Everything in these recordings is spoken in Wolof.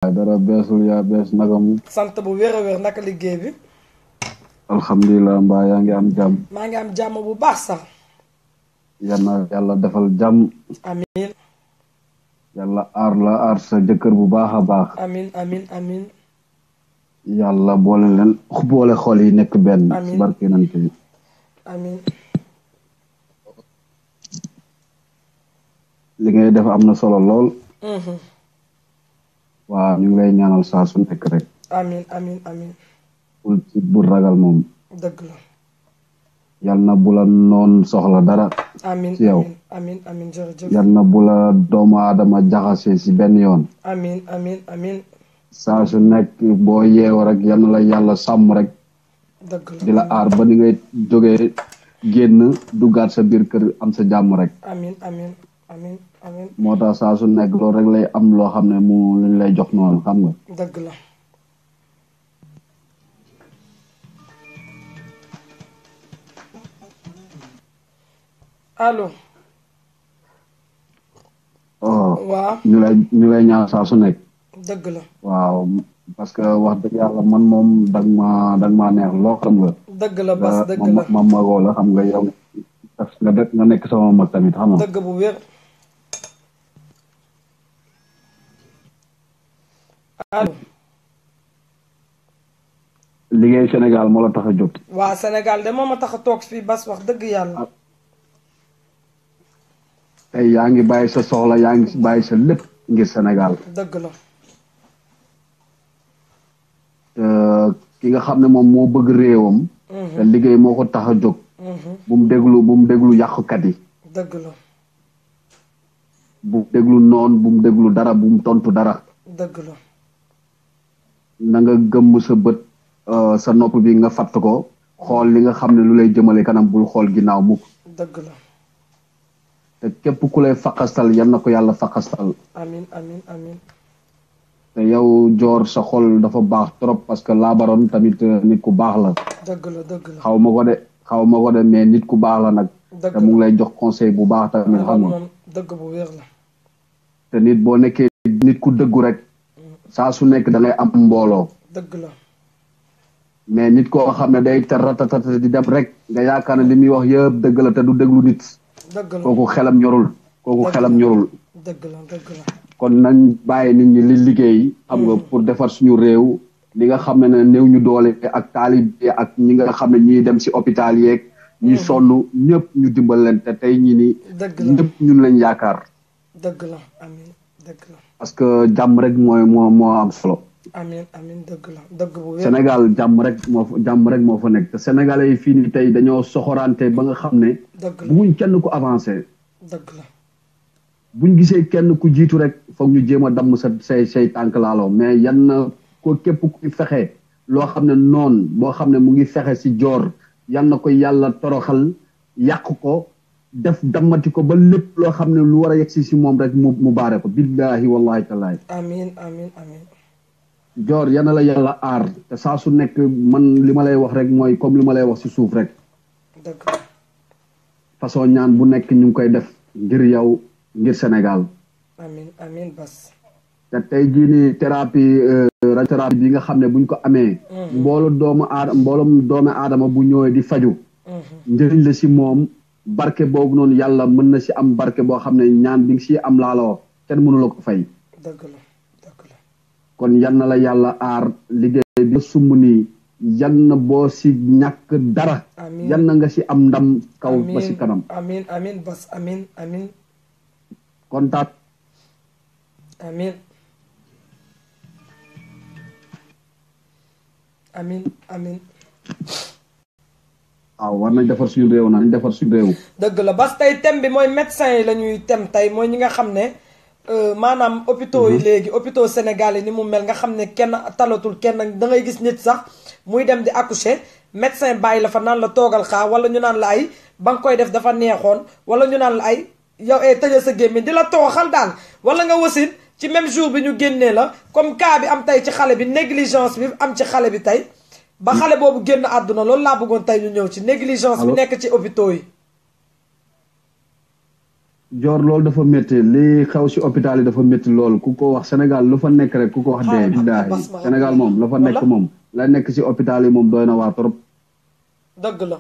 dara beesul yaa bees naka mu. sant bu wér a wér naka liggéey bi. alhamdulilah mbaa yaa ngi am jàmm. maa ngi am jàmm bu baax sax. yal na yàlla defal jàmm. amiin. yàlla aar la aar sa jëkkër bu baax a baax. amiin amiin amiin. yàlla boole leen boole xol yi nekk benn. amiin barke nante bi. amiin. li ngay def am na solo lool. waaw ñu ngi lay ñaanal saa su nekk rek. amiin amiin amiin. bul ci bul ragal moom. dëgg la. yal na bu la noon soxla dara. amiin ci yow. amiin amiin jërëjëf. yal na bu la doomu aadama jaxase si benn yoon. amiin amiin amiin. saa su nekk boo yeewoo rek yal na la yàlla sàmm rek. dëgg la di la aar ba ni ngay jógee génn duggaat sa biir kër am sa jàmm rek. amiin amiin amiin amiin. moo tax saa su nekk loolu rek lay am loo xam ne mu luñ lay jox noonu xam nga. dëgg la. allo. waaw. ñu lay ñaan saa su nekk. dëgg la. waaw parce que wax dëgg yàlla man moom dag maa neex loo xam nga. dëgg la bas dëgg la ma magoo la xam nga yow nga nekk sama mag tamit xam nga. dëgg bu wér. allo. liggéey Sénégal moo la tax a jóg. waa Sénégal de moo ma tax a toog fii bas wax dëgg yàlla. tey yaa ngi bàyyi sa soxla yaa ngi bàyyi sa lépp ngir Sénégal. dëgg la. ki nga xam ne moom moo bëgg réewam. te liggéey moo ko tax a jóg. bu mu déglu yàqkat yi. dëgg la. bu mu déglu noon bu mu déglu dara bu mu tontu dara. dëgg la. na nga gëmm sa bët sa nopp bi nga fatt ko xool li nga xam ne lu lay jëmale kanam bul xool ginnaaw mukk. dëgg la. te képp ku lay faqastal yan na ko yàlla faqastal. amiin amiin amiin. te yow Dior sa xol dafa baax trop parce que laabaroon tamit nit ku baax la. dëgg la dëgg la. xaw ma ko de mais nit ku baax la nag. dëgg te mu ngi lay jox conseil bu baax tamit xam nga. moom dëgg bu wér la. te nit boo nekkee nit ku dëggu rek. saa su nekk da ngay am mbooloo. dëgg la. mais nit koo xam ne day taratatata di dem rek nga yaakaar ne li muy wax yëpp dëgg la te du déglu nit. dëgg la kooku xelam ñorul. dëgg la dëgg la. kon nañ bàyyi nit ñi li liggéey. xam nga pour defar suñu réew. li nga xam ne néew ñu doole ak taalibe ak ñi nga xam ne ñiy dem si hôpital yeeg. ñi sonn ñëpp ñu dimbal leen te tey ñi ni dëgg la ñëpp ñun lañ yaakaar. dëgg la amiin dëgg la. parce que jàmm rek moo am solo. amiin amiin dëgg la dëgg bu wér. Sénégal jàmm rek moo fa nekk te sénégalais yi fii nii tey dañoo soxorante ba nga xam ne. dëgg la buñ kenn ku avancé. dëgg la. buñ gisee kenn ku jiitu rek foog ñu jéem a damm say tànk laaloo mais yan na ko képp kuy fexe loo xam ne noon boo xam ne mu ngi fexe si Dior yan na ko yàlla toroxal yàq ko def dammati ko ba lépp loo xam ne lu war a yegg si moom rek mu baare ko billahi wallahi tallahi. amiin amiin amiin. Dior yan na la yàlla aar te saa su nekk man li ma lay wax rek mooy comme li ma lay wax si suuf rek. dëgg. façon ñaan bu nekk ñu ngi koy def ngir yow ngir Sénégal. amiin amiin bas. te tey jii nii thérapie bi nga xam ne buñ ko amee. mbooloo doomu aadama bu ñëwee di faju. njëriñ la si moom barke boobu noonu yàlla mën na si am barke boo xam ne ñaan bi nga si am laaloo kenn mënu la ko fay. dëgg la dëgg la. kon yan na la yàlla aar liggéey bi nga sumb nii yan na boo si ñàkk dara. amiin yan na nga si am ndam kaw ba si kanam. amiin amiin bas amiin amiin. kontaan. amiin. amiin amiin. waaw war nañ defar suñu réew nañ defar suñu réew. dëgg la bas tey thème bi mooy médecin yi la ñuy thème tey mooy ñi nga xam ne maanaam hôpitaux yi léegi hôpitaux Sénégal yi ni mu mel nga xam ne kenn talatul kenn da ngay gis nit sax muy dem di accoucher médecin bàyyi la fa naan la toogal xaar wala ñu naan la ay ba nga koy def dafa neexoon wala ñu naan la ay yow tëjal sa gémmiñ di la tooxal daal wala nga wasin ci même jour bi ñu génnee la comme cas bi am tey ci xale bi négligence bi am ci xale bi tey ba xale boobu génn àdduna loolu laa bëggoon tey ñu ñëw ci négligence bi nekk ci hôpitaux yi. Joor loolu dafa métti li xew si hôpital yi dafa métti loolu ku ko wax Sénégal lu fa nekk rek ku ko wax dee billaahi Sénégal moom la fa nekk moom la nekk si hôpital yi moom doy na waa trop dëgg la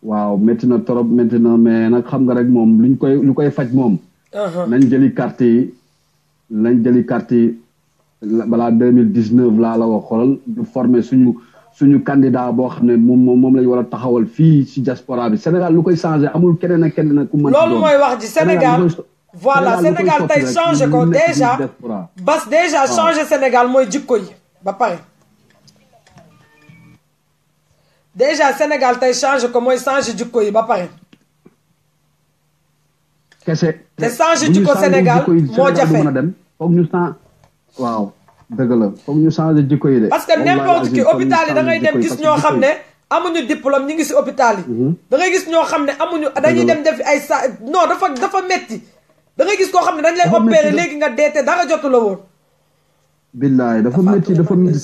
waaw métti na trop métti na mais nag xam nga rek moom lu koy faj moom nañ jëli carte yi balaa 2019 laa la wax xoolal du former suñu candidat boo xam ne moom lañ war a taxawal fii si diaspora bi Sénégal lu koy changé amul keneen ak keneen ku mën loolu mooy wax ji Sénégal voilà Sénégal tey changé ko déjà bas déjà changé Sénégal mooy jikko yi ba pare déjà Sénégal tey changé ko mooy changé jikko yi ba pare kese te changé jikko Sénégal moo jafe foog ñu waaw dëgg la foog ñu changer jikko yi de. parce que n'importe qui hôpital yi da ngay dem gis ñoo xam ne amuñu diplôme ñu ngi si hôpital yi. da ngay gis ñoo xam ne amuñu dañuy dem def ay non dafa metti da ngay gis koo xam ne dañ lay opérer léegi nga deete dara jotu la woon. billaay dafa métti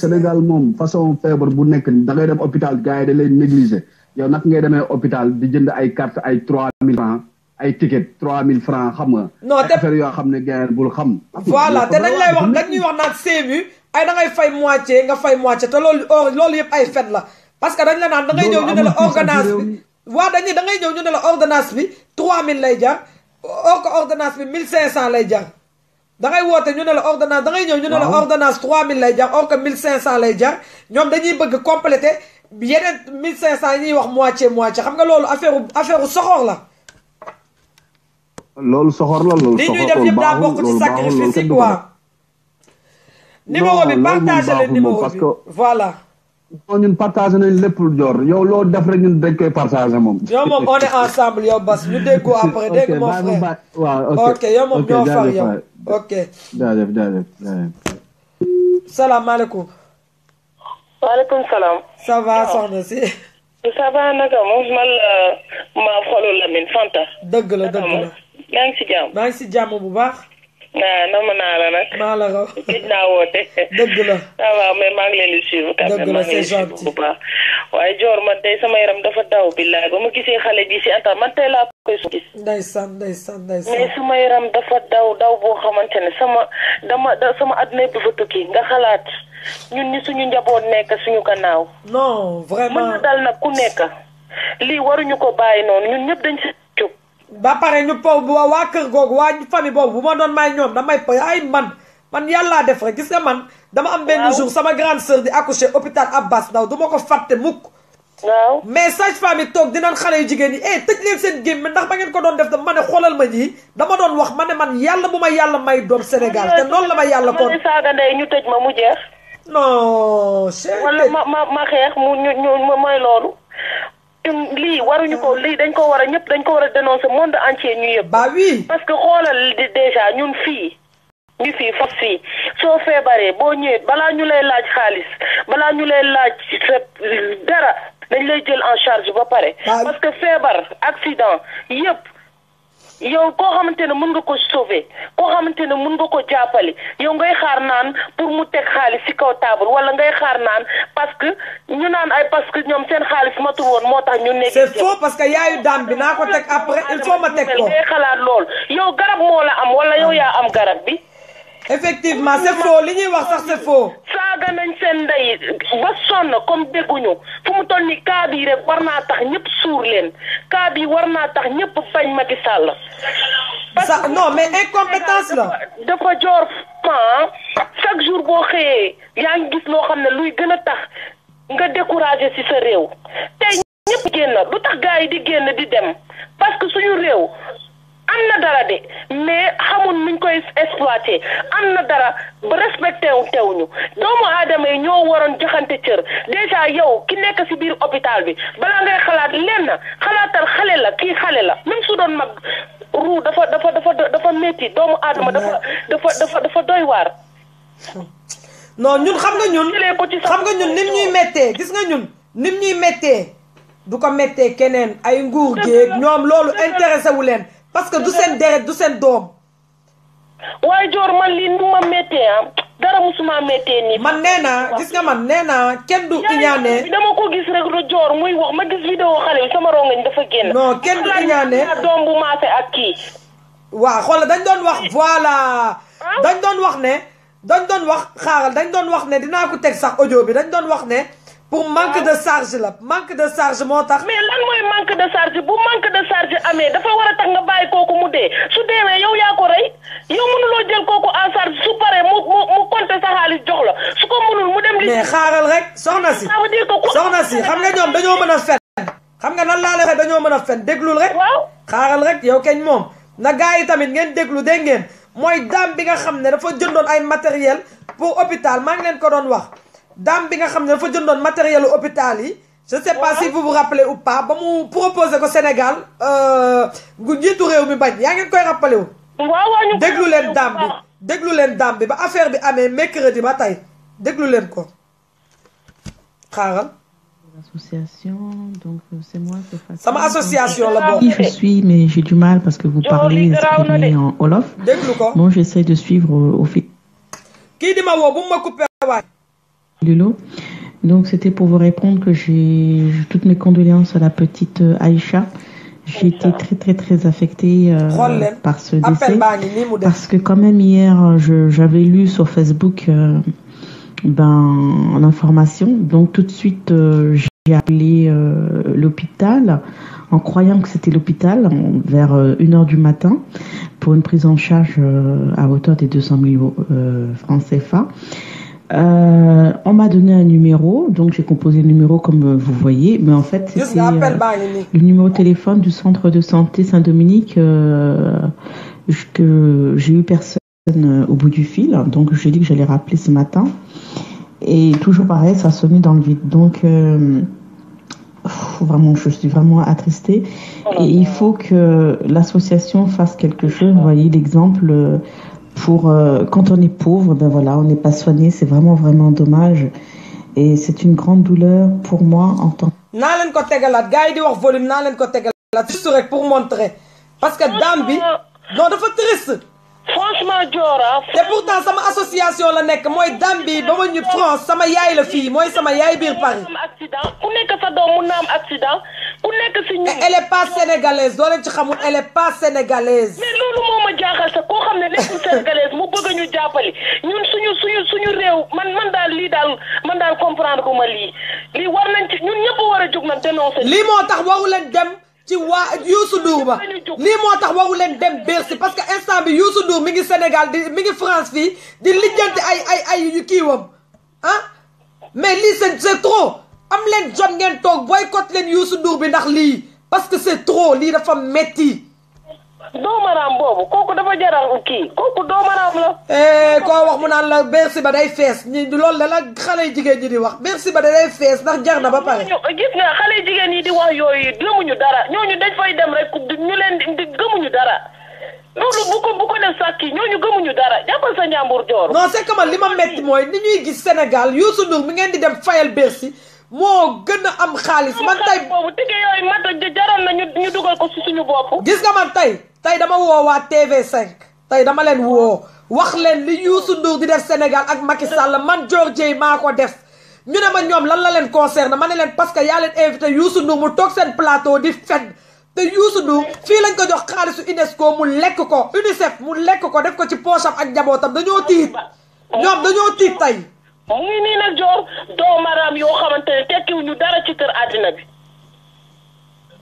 Sénégal moom façon feebar bu nekk da ngay dem hôpital gars yi da lay négliger yow nag ngay demee hôpital di jënd ay carte ay 3000 francs ay ticket 3000 francs xam nga. non te affaire yoo xam ne gars bul xam. voilà te dañ lay wax dañuy wax naan CMU ay da ngay fay moitié nga fay moitié te loolu yëpp ay fen la parce que dañ la naan da ngay ñëw ñu ne la ordonnance bi. waaw da ngay ñëw ñu ne la ordonnance bi 3000 lay jar or que ordonnance bi 1500 lay jar. da ngay woote ñu ne la ordonnance da ngay ñëw ñu ne la ordonnance 3000 lay jar or que 1500 lay jar ñoom dañuy bëgg compléter yeneen 1500 yi ñuy wax moitié xam nga loolu affaire soxor la. loolu soxor la loolu li ñuy def yëpp daa bokk ci sacrifice yi quoi. numéro bi partagé leen numéro bi voilà. non ñun partagé nañ lépp joor yow loo def rek ñun dañ koy partagé moom. yow moom on est ensemble yow Bas ñu déggoo après dégg nga mon frère. waaw ok yow moom ñoo far yow ok. jaajëf. salaamaaleykum. waaleykum salaam. ça va soxna si. ça va naka moom man la maa xolu Lamine Fanta. dëgg la. maa ngi si jàmm. maa ngi si jàmm bu baax. nama naa la nag. maa la raw. gëj naa woote. dëgg la. waaw mais maa ngi leen di suivre. dëgg la c'est gentil bu baax. waaye Dior man tey sama yaram dafa daw billaay ba ma gisee xale bi si antam man tey laa koy gis. ndeysaan. mais sama yaram dafa daw boo xamante ne sama adduna yëpp dafa tukki nga xalaat ñun ñi suñu njaboot nekk suñu gannaaw. non vraiment mën na dal nag ku nekk lii waruñu ko bàyyi noonu ñun ñëpp dañ si jóg. ba pare ñu waa kër googu waa famille boobu bu ma doon may ñoom damay ay man yàllaa def rek gis nga man dama am benn jour sama grande sœur di accoucher hôpital Abbas Ndao du ma ko fàtte mukk. waaw mais sage-femme yi toog dinañ xale yu jigéen yi tëj leen seen gémmiñ ndax ba ngeen ko doon def ma ne xoolal ma ñii dama doon wax ma ne man yàlla bu ma yàlla may doom Sénégal te noonu la ma yàlla kon saaga ndey ñu tëj ma mu jeex. non wala ma xeex ñu mooy loolu. lii waruñu ko lii dañ ko war a ñëpp dañ ko war a dénoncer monde entier ñu yëpp. bah oui parce que xoolal déjà ñun fii fas fii soo feebaree boo ñëwee balaa ñu lay laaj xaalis balaa ñu lay laaj dara dañ lay jël en charge ba pare. parce que feebar accident yëpp yow koo xamante ne mën nga ko sauver koo xamante ne mën nga ko jàppale yow ngay xaar naan pour mu teg xaalis ci kaw table wala ngay xaar naan parce que ñu naan ay parce que ñoom seen xaalis matul woon moo tax ñu nekk. c'est faux parce que yaayu daam bi naa ko teg après il faut ma teg ko. ngay xalaat lool yow garab moo la am wala yow yaa am garab bi. effectivement c'est faux li ñuy wax sax c'est faux. saaga nañ seen ndey ba sonn comme dégguñu fu mu toll ni cas bi rek war naa tax ñëpp suur leen cas bi war naa tax ñëpp bañ Macky Sall. ça non mais incompétence la. dafa joor chaque jour boo xëyee yaa ngi gis loo xam ne luy gën a tax nga découragé ci sa réew tey ñëpp génn lu tax gars yi di génn di dem parce que suñu réew. am na dara de mais xamul nuñ koy exploité am na dara ba respecté teewuñu doomu aadama yi ñoo waroon joxante cër déjà yow ki nekk ci biir hôpital bi balaa ngay xalaat lenn xalaatal xale la kii xale la même su doon mag ruu dafa métti doomu aadama dafa doy waar. non ñun xam nga ñun nim ñuy méttee gis nga ñun nim ñuy méttee du ko méttee keneen ay nguur géeg ñoom loolu intéressé wu leen. parce que du seen deret du seen doom. waaye Dior man lii nu ma méttee dara musuma méttee nii. man nee naa gis nga man nee naa kenn du iñaane. dama ko gis rek lu joor muy wax ma gis vidéo xale bi sama rongañ dafa génn. non kenn du iñaane doom bu maase ak kii. waaw xoolal dañ doon wax voilà. dañ doon wax ne. dañ doon wax xaaral dañ doon wax ne dinaa ko teg sax audio bi dañ doon wax ne. pour manque de charge la manque de charge moo tax. mais lan mooy manque de charge bu manque de charge amee dafa war a tax nga bàyyi kooku mu dee su deewee yow yaa ko rey yow mënuloo jël kooku en charge su paree mu compter sa xaalis jox la su ko mënul mu dem. mais xaaral rek soxna si. soxna si xam nga ñoom dañoo mën a fen. xam nga nan laa lay waxee dañoo mën a fen déglul rek. waaw xaaral rek yow keñ moom na gars yi tamit ngeen déglu dégg ngeen mooy daam bi nga xam ne dafa jëndoon ay matériel pour hôpital maa ngi leen ko doon wax. dame bi nga xam ne dafa jëndoon matériel u hôpital yi je sais pas si vous vous rappelez ou pas ba mu proposé ko Sénégal gu njiitu réew mi bañ yaa ngeen koy rappelé wu waaw déglu leen dame bi déglu leen dame bi ba affaire bi amee mercredi ba tey déglu leen ko xaaral Association, donc c'est moi qui fais sama association la bokk. Oui, je suis, mais j'ai du mal parce que vous parlez exprimé en Wolof. déglu ko Bon, j'essaie de suivre au fil. kii di ma woo bu ma coupé waay. Lulo. Donc c'était pour vous répondre que j'ai toutes mes condoléances à la petite Aïcha. J'ai été très affectée par ce décès parce que quand même hier j'avais lu sur Facebook l'information, donc tout de suite j'ai appelé l'hôpital en croyant que c'était l'hôpital vers 1h du matin pour une prise en charge à hauteur des 200 000 francs CFA. On m'a donné un numéro, donc j'ai composé le numéro comme vous voyez, mais en fait c'était le numéro de téléphone du centre de santé Saint-Dominique que j'ai eu personne au bout du fil, donc j'ai dit que j'allais rappeler ce matin et toujours pareil, ça sonnait dans le vide, donc vraiment je suis vraiment attristée et il faut que l'association fasse quelque chose. Vous voyez l'exemple pour quand on est pauvre, ben voilà, on n'est pas soigné, c'est vraiment dommage et c'est une grande douleur pour moi en tant que. naa leen ko tegalaat gars yi di wax volume naa leen ko tegalaat juste rek pour montrer parce que dame bi non dafa triste. franchement Diora. te pourtant sama association la nekk mooy dame bi ba ma ñu France sama yaay la fii mooy sama yaay biir Paris. accident ku nekk sa doom mun na am accident ku nekk si ñun. elle est pas sénégalaise doo leen ci xamul elle est pas sénégalaise. mais loolu moo ma jaaxal sax koo xam ne nekkul sénégalaise mu bëgg ñu jàppale ñun suñu réew man daal lii daal man daal comprendre ko ma lii war nañ ci ñun ñëpp war a jóg nag dénoncer. lii moo tax waru leen dem ci waa Youssou Ndour ba lii moo tax waru leen dem Bercy parce que instant bi Youssou Ndour mi ngi Sénégal mi ngi France fii di lijjanti ay yu kiiwam ah mais lii c'est trop am leen jot ngeen toog boycott leen Youssou Ndour bi ndax lii parce que c'est trop lii dafa metti. doomaraam boobu kooku dafa jaral kii kooku doomaraam la. koo wax mu naan la Bercy ba day fees ñi loolu la xale jigéen ñi di wax Bercy ba day fees ndax jar na ba pare. gis nga xale jigéen yi di wax yooyu gëmuñu dara ñooñu dañ fay dem rek ñu leen di gëmuñu dara loolu bu ko def sax kii ñooñu gëmuñu dara jàppal sa njàmbur joor. non c'est que man li ma metti mooy ni ñuy gis Sénégal Youssou Ndour mi ngeen di dem fayal Bercy moo gën a am xaalis man tey boobu tigge yooyu mata jaral na ñu dugal ko ci suñu bopp. gis nga man tey dama woo waa TV5 tey dama leen woo wax leen li Youssou Ndour di def Sénégal ak Macky Sall man Dior Dieye maa ko def ñu ne ma ñoom lan la leen concerne ma ne leen parce que yaa leen invité Youssou Ndour mu toog seen plateau di fen te Youssou Ndour fii lañ ko jox xaalisu UNESCO mu lekk ko UNICEF mu lekk ko def ko ci poche am ak njabootam dañoo tiit ñoom dañoo tiit tey. mu ngi nii nag joor doomaraam yoo xamante ne tekkiwuñu dara ci kër àddina bi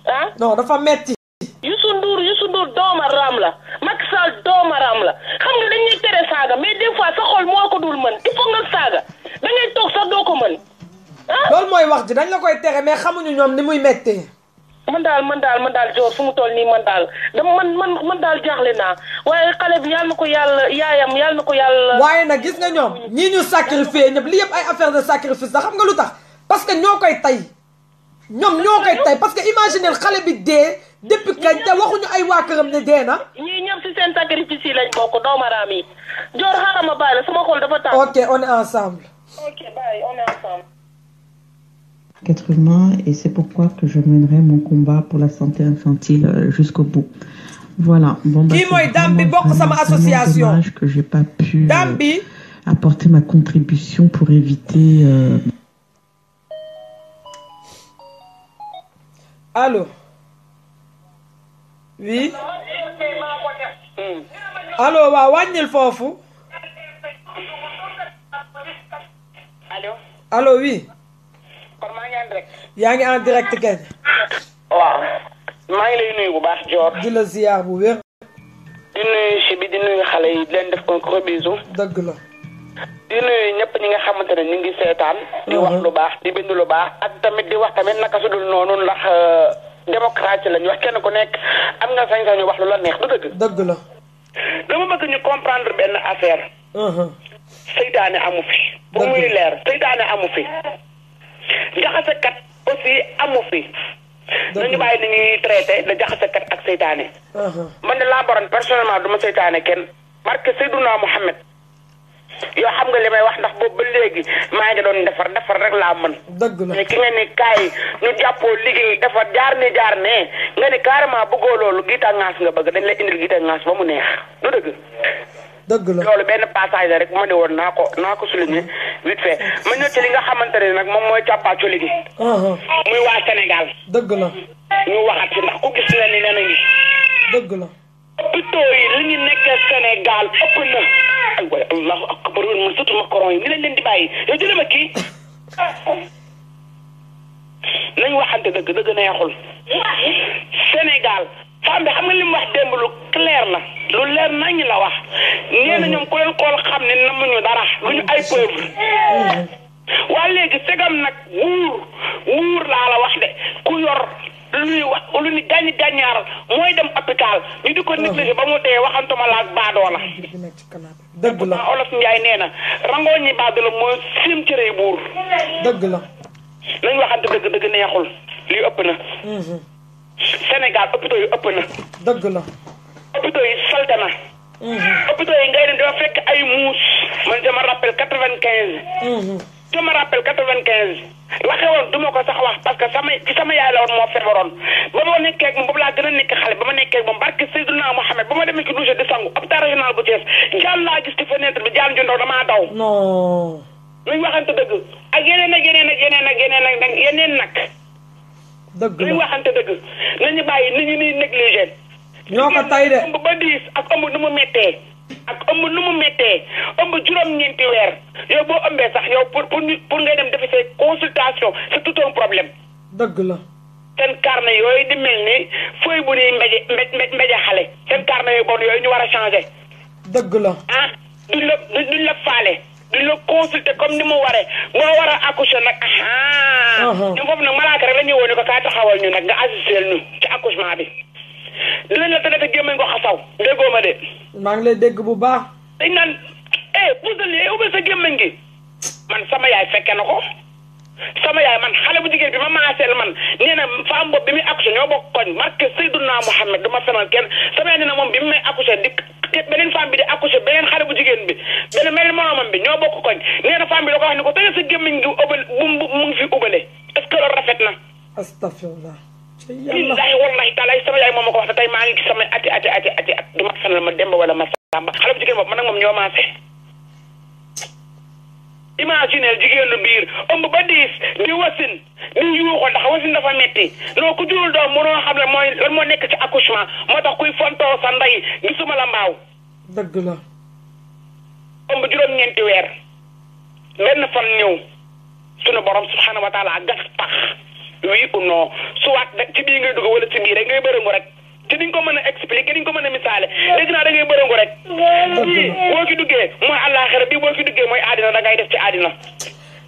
ah. non dafa metti. Youssou Ndour doomaraam la Macky Sall doomaraam la xam nga dañuy tere saaga mais des fois sa xol moo ko dul mën il faut nga saaga da ngay toog sax doo ko mën ah. loolu mooy wax ji dañ la koy tere mais xamuñu ñoom ni muy mettee. man daal joor fu mu toll nii man daal man daal jaaxle naa waaye xale bi yàlla na ko yaayam yàlla na ko yàlla. waaye nag gis nga ñoom ñii ñu sacrifié ñëpp li yëpp ay affaire de sacrifice la xam nga lu tax parce que ñoo koy tay ñoom ñoo koy tay parce que imaginer xale bi dee depuis kañ te waxuñu ay waa këram ne dee na. ñii ñëpp si seen sacrifice yi lañ bokk doomaraam yi joor xaaral ma bàyyi la sama xol dafa tàng. ok on est ensemble. ok bye on est ensemble. Être humain et c'est pourquoi que je mènerai mon combat pour la santé infantile jusqu'au bout. Voilà. Bon, kii mooy dame bi bokk sama association que j'ai pas pu dame bi apporter ma contribution pour éviter... Allô? Oui? Allô, waaw wàññil foofu. Allô, oui. yaa ngi en direct kenn. waaw maa ngi lay nuyu bu baax Dior. di la ziar bu wér. di nuyu si bi di nuyu xale yi di leen def un gros bisou. dëgg la. di nuyu ñëpp ñi nga xamante ne ñu ngi seetaan. di wax lu baax di bind lu baax ak tamit di wax tamit naka su dul noonu ndax démocratie lañu wax kenn ku nekk am nga sañ-sañu wax lu la neex du dëgg. dëgg la. dama bëgg ñu comprendre benn affaire. seytaane amu fi. pour muy leer seytaane amu fi. jaxasekat aussi amu fi. nañu bàyyi ni ñuy traité da jaxasekat ak seytaane. man de laa boron personnellement du ma seytaane kenn barke Seydouna Mohamed yoo xam nga li may wax ndax boobu ba léegi maa ngi doon defar rek laa mën. dëgg la mais ki nga ni kaay ñu jàppoo liggéey defar jaar ne nga ni carrément bëggoo loolu gita ngaas nga bëgg dañ lay indil gita ngaas ba mu neex du dëgg. dëgg la loolu benn passage la rek ma ne woon naa ko souligner vite fait ma ñëw ci li nga xamante ne nag moom mooy càppaacu liggéey. muy waa Sénégal. dëgg la. ñu waxat ci ndax ku gis na ni nee nañu. dëgg la. hôpitaux yi li ñu nekk Sénégal ëpp na. ay waay allahu akbar man surtout macaron yi ni lañ leen di bàyyi yow jëlee ma kii. nañ waxante dëgg neexul. Sénégal. femme bi xam nga li mu wax démb lu clair la lu leer nañ la wax nee na ñoom ku leen xool xam ne namuñu dara luñu ay pauvre waa léegi segam nag wuur laa la wax de ku yor lu ni gàññaar mooy dem hôpital ñu di ko négligé ba mu dee waxantuma la ak baadoo la dëgg la Olof Njaay nee na rangoo ñi baadoo la mooy sim cëree buur dëgg la nañ waxante dëgg neexul lii ëpp na Sénégal hôpitaux yi ëpp na. dëgg la. hôpitaux yi salte na. hôpitaux yi ngay dem dafa fekk ay muus man je me rappelle 95. je me rappelle 95. waxee woon du ma ko sax wax parce que sama yaay la woon moo feebaroon ba ma nekkee ak moom boobu laa gën a nekk xale ba ma nekkee ak moom barke Seydina Mohamed ba ma demee ci douche di sangu hôpital régional bu Thiès jaan laa gis ci fenêtre bi jaan ju ndaw damaa daw. non. luñ waxante dëgg ak yeneen nag. dëgg la luñ waxante dëgg nañu bàyyi nit ñi ñuy négligé. ñoo ko tay de. ëmb ba 10 ak ëmb nu mu méttee. ëmb juróom-ñeenti weer yow boo ëmbee sax yow pour ngay dem defi say consultation c'est tout un problème. dëgg la. seen carnet yooyu di mel ni feuille bu ñuy mbeje xale seen carnet yu bon yooyu ñu war a changé. dëgg la. ah duñ la faale. duñ la consulter comme ni mu waree moo war a accoucher nag ñoom foofu nag malaaka rek la ñuy woon ko kaa taxawal ñu nag nga assister ñu ci accouchement bi dinañ la tëddee gémmañ ko xasaw déggoo ma de. maa ngi lay dégg bu baax. dañ naan puusal li ubbi sa gémmañ gi man sama yaay fekke na ko sama yaay man xale bu jigéen bi ma maaseel man nee na femme boobu bi muy accoucher ñoo bokk koñ marqué Seydouna Mohamed du ma fenal kenn sama yaay nee na moom bi mu may accoucher beneen femme bi di accoucher beneen xale bu jigéen bi beneen moromam bi ñoo bokk koñ nee na femme bi da ko wax ni ko tey sa gémmiñ gi mu ngi fi ubale est-ce que loolu rafet na. astafirullah. billahi wallahi taala sama yaay moom ma ko wax tey maa ngi gis sama ati at du ma fenal ma demba wala ma samba xale bu jigéen boobu man nag moom ñoo maase. imaginez jigéenu biir ëmb ba 10 di wasin di yuuxu ndax wasin dafa metti non ku jurul doom mënoo xam ne mooy lan moo nekk ci accouchement moo tax kuy fontoo sa ndey gisuma la mbaaw. dëgg la. ëmb juróom-ñeenti weer benn fan ñëw sunu borom subhanahu wa taala gas pax oui ou non soit ci bii ngay dugg wala ci bii rek ngay bërëngu rek ci diñ ko mën a expliquer diñ ko mën a misaale léegi naa da ngay bërëngu rek. bii boo ci duggee mooy àllaaxira bii boo ci duggee mooy àddina da ngay def ci àddina.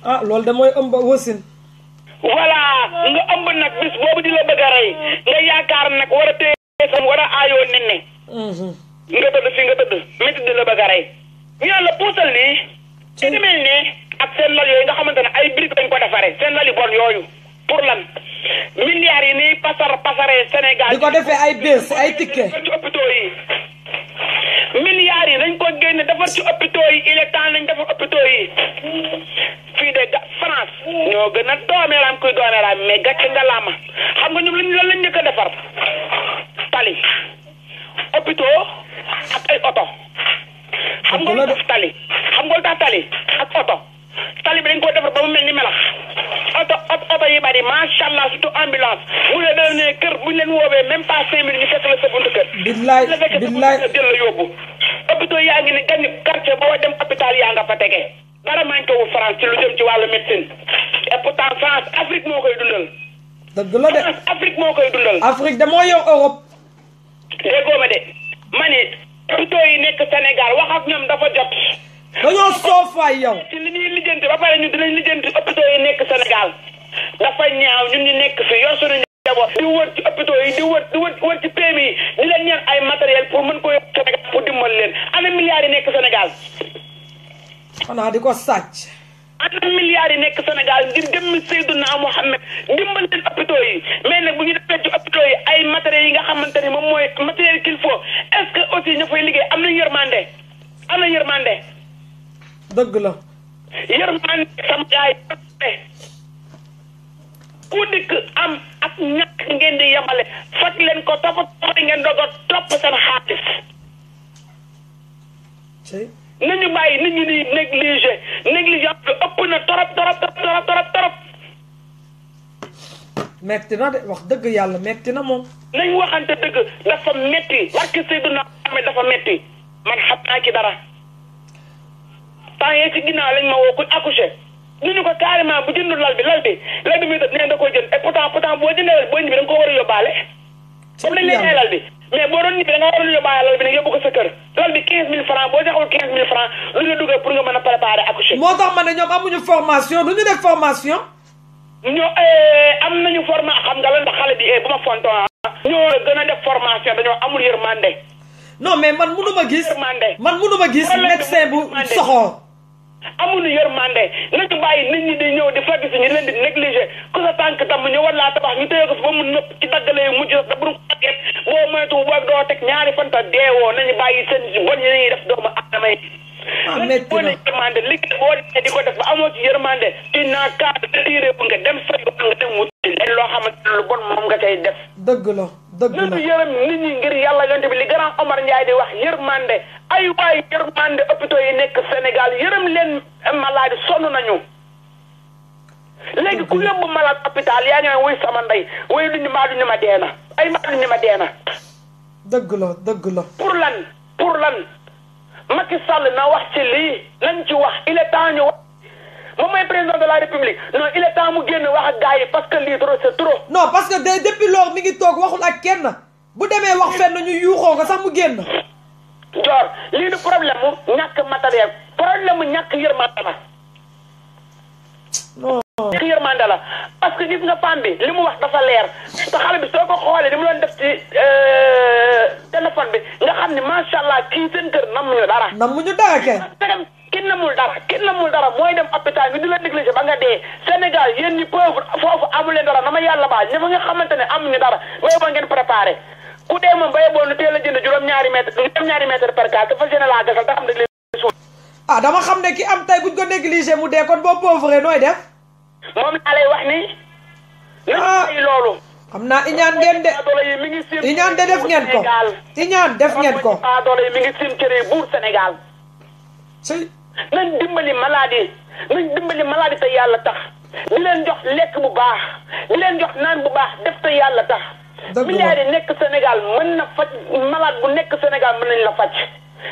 ah loolu de mooy ëmb wasin. voilà nga ëmb nag bis boobu di la bëgg a rey nga yaakaar nag war a téye sam war a aayoo nenne. nga tëdd fi nga tëdd métti di la bëgg a rey. ñu naan la puusal nii. ci demel ne ak seen lal yooyu nga xamante ne ay briques dañ ko defaree seen lali bon yooyu pour lan milliards yi nii pasaree Sénégal. di ko defee ay bés ay ticket. ci hôpitaux yi milliards yi dañ ko génne defar ci hôpitaux yi il est temps nañ defar hôpitaux yi fii de France ñoo gën a doomeeraam kuy doomeeraam mais gàcce nga laama xam nga ñoom lan lañ njëkk a defar tali hôpitaux ak ay oto. xam nga lu tax tali xam nga lu tax tali ak oto tali bi dañ ko defar ba mu mel ni melax oto yi bari macha allah surtout ambulance bu dee dana ne kër buñ leen woowee même pas 5 minutes ñu fekk la sa buntu kër. billaay billaay jël la yóbbu. hôpital yaa ngi ne gañ quartier boo dem hôpital yaa nga fa tege dara manqué wu France ci lu jëm ci wàllu médecine et pourtant France Afrique moo koy dundal. dëgg la de France Afrique moo koy dundal. Afrique de moo yor Europe. déggoo ma de ma ne hôpital yi nekk Sénégal wax ak ñoom dafa jot. dañoo soofaay yow. ci li ñuy lijjanti ba pare ñu dinañ lijjanti hôpital yi nekk Sénégal dafa ñaaw ñun ñu nekk fi yor suñu njaboot di wër ci hôpital yi di wër ci PMI yi di leen ñaan ay matériel pour mën ko yóbbu Sénégal pour dimbal leen ana milliards yi nekk Sénégal. xanaa di ko sàcc. ana milliards yi nekk Sénégal ngir jëmmi Seydina Mohamed dimbal leen hôpital yi mais nag bu ñu defee ci hôpital yi ay matériels yi nga xamante ni moom mooy matériel qu'il faut est-ce que aussi ña fay liggéey am na yërmande am na yërmande. dëgg la. yërmande sama yaay ku dikk am ak ñàkk ngeen di yemale faj leen ko toppatoo ngeen doog a topp seen xaalis. nañu bàyyi nit ñi di négligence bi ëpp na torop. metti na de wax dëgg yàlla metti na moom. nañ waxante dëgg dafa metti barke Seydina Muhammad dafa metti man xam naa ci dara. temps yee ci ginnaaw lañ ma woo ku accouché ñu ko carrément bu jëndul lal bi muy def nee da koy jënd et pourtant boo jëndee lal boo ñibbi da nga ko war a yóbbaale. comme lañ leen lal bi mais boo doon ñibbi da nga war a yóbbaale lal bi nag yóbbu ko sa kër lal bi 15000 francs boo joxul 15000 francs lu ñu dugal pour nga mën a préparer accoucher. moo tax ma ne ñoom amuñu formation du ñu def formation. ñoo am nañu formation xam nga la ndax xale bi bu ma fonton ñoo gën a def formation dañoo amul yërmande. non mais man mënu ma gis médecin bu soxor. amuñu yërmande nañu bàyyi nit ñi di ñëw di fekk si ñu leen di négliger ku sa tànk damm ñu war laa tabax ñu téye ko fi ba mu nëpp ci daggalee mujj da bu ko tàggee boo moytu boo doo teg ñaari fanta deewoo nañu bàyyi seen bon yi ñuy def doomu aadama yi. métti na yërmande liggéey boo demee di ko def ba amoo ci yërmande tu n'as qu'à retiré bu nga dem sa yoon nga dem wuti leen loo xamante ne lu bon moom nga cay def. dëgg la. nañu yërëm nit ñi ngir yàlla yonte bi li grand Omar Ndiaye di wax yërmande ay waay yërmande hôpitaux yi nekk Sénégal yërëm leen malade sonn nañu. léegi ku yóbbu malade hôpital yaa ngi naan wuy sama ndey wuy duñu ma deena ay maa duñu ma deena. dëgg la. pour lan Macky Sall na wax ci lii nañ ci wax il est temps ñu wax moom mooy président de la République non il est temps mu génn wax ak gars yi parce que lii trop c'est trop. non parce que depuis loolu mi ngi toog waxul ak kenn bu demee wax fenn ñu yuuxoo ko sax mu génn. Dior lii du problème mu ñàkk matériel problème mu ñàkk yërmande la. non. ñàkk yërmande la parce que gis nga femme bi li mu wax dafa leer te xale bi soo ko xoolee li mu doon def ci téléphone bi nga xam ni macha allah kii seen kër namuñu dara. namuñu dara kay. kenn namul dara mooy dem hôpital ñu di la négliger ba nga dee Sénégal yéen ñi pauvre foofu amu leen dara na ma yàlla baal ña fa nga xamante ne amuñu dara booy ba ngeen préparé ku dee moom baye boonu teel a jënd juróom-ñaari mètre per cas te fas yéene laa gasal te xam ne leen suul. dama xam ne ki am tey buñ ko négliger mu dee kon boo pauvre nooy def. moom laa lay wax ni. nañu loolu. xam naa iñaan ngeen de iñaan de def ngeen ko iñaan def ngeen ko. doole yi mi ngi sim cëre buur Sénégal. nañ dimbali maladie te yàlla tax di leen jox lekk bu baax di leen jox naan bu baax def te yàlla tax. milliards yi nekk Sénégal mën na faj malade bu nekk Sénégal mën nañ la faj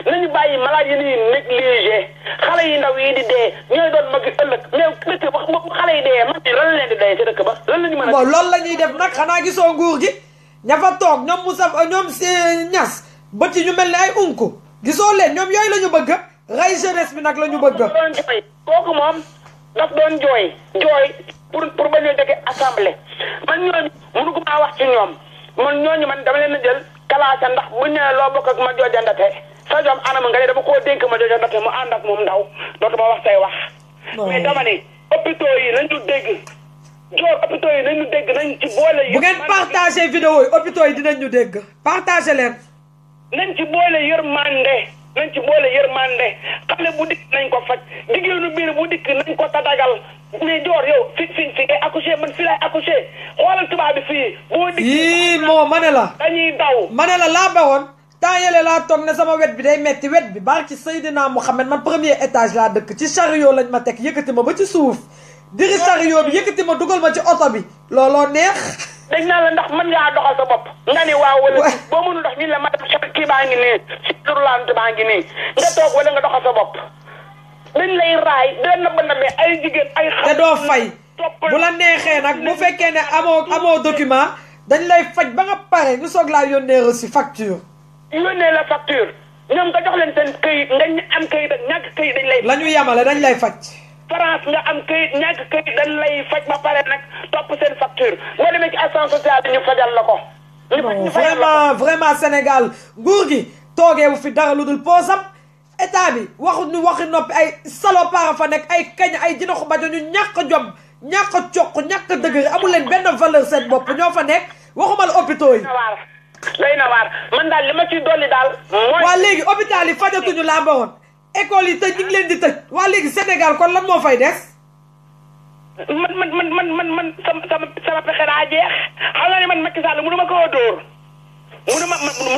nañu bàyyi malade yi ñuy négligé xale yi ndaw yi di dee ñooy doon mag ëllëg mais dëkk wax xale yi dee man lan la leen di dee ci dëkk ba lan la ñu mën a. bon loolu la ñuy def nag xanaa gisoo nguur gi ña fa toog ñoom Moussa ñoom si Niass bët yi ñu mel ni ay unku gisoo leen ñoom yooyu la ñu bëgg rey jeunesse bi nag la ñu bëgg. kooku moom daf doon jooy pour bañ a jóge assemblée man ñooñu mënu ko maa wax ci ñoom man dama leen a jël kalaasa ndax bu ñu loo bokk ak ma jooja ndate sa jom anam nga ne dama koo dénk ma jooja ndate mu ànd ak moom ndaw dootuma wax say wax. mais dama ne hôpitaux yi nañu dégg hôpitaux yi nañu dégg nañ ci boole. bu ngeen partagé vidéo yi hôpitaux yi dinañ ñu dégg partagé leen. nañ ci boole yërmande. nañ ci boole yërmande xale bu dikk nañ ko faj jigéenu biir bu dikk nañ ko tadagal mais Dior yow fi ngay accouché man fi lay accouché xoolal tubaab bi fii boo dikk yii moo ma ne la dañuy daw ma ne la laa bawoon temps yële laa toog ne sama wet bi day metti wet bi barki Seydina Mouhamed man premier étage laa dëkk ci chariot lañ ma teg yëkkati ma ba ci suuf diri chariot bi yëkkati ma dugal ma ci oto bi looloo neex. dañ naa la ndax mën ngaa doxal sa bopp nga ni waaw wala boo mënul dox ñu la madame kii baa ngi nii si durlante baa ngi nii nga toog wala nga doxal sa bopp dañ lay raay dina nëbb nëbb ay jigéen ay xam te doo fay bu la neexee nag bu fekkee ne amoo document dañ lay faj ba nga pare ñu soog laa yónnee reçu facture. yónnee la facture ñoom nga jox leen seen këyit nga am këyit ak ñàkk këyit dañ lay. la ñu yemale dañ lay faj. France nga am këyit ñàkk këyit dañ lay faj ba pare nag topp seen facture boo demee ci assistance sociale ñu fajal la ko. non vraiment Sénégal nguur gi toogee bu fi dara lu dul poosam état bi waxi noppi ay salopard fa nekk ay kañ ay jinaxu bajo ñu ñàkk jom ñàkk coq ñàkk dëgër amul leen benn valeur seen bopp ñoo fa nekk waxumal hôpitaux yi. doy na waar man daal li ma ciy dolli daal. mooy waa léegi hôpital yi fajatuñu laa bawoon école yi tëj ñu ngi leen di tëj waa léegi Sénégal kon lan moo fay des. man sama pexe daa jeex xam nga ne man Macky Sall mënu ma koo dóor mënu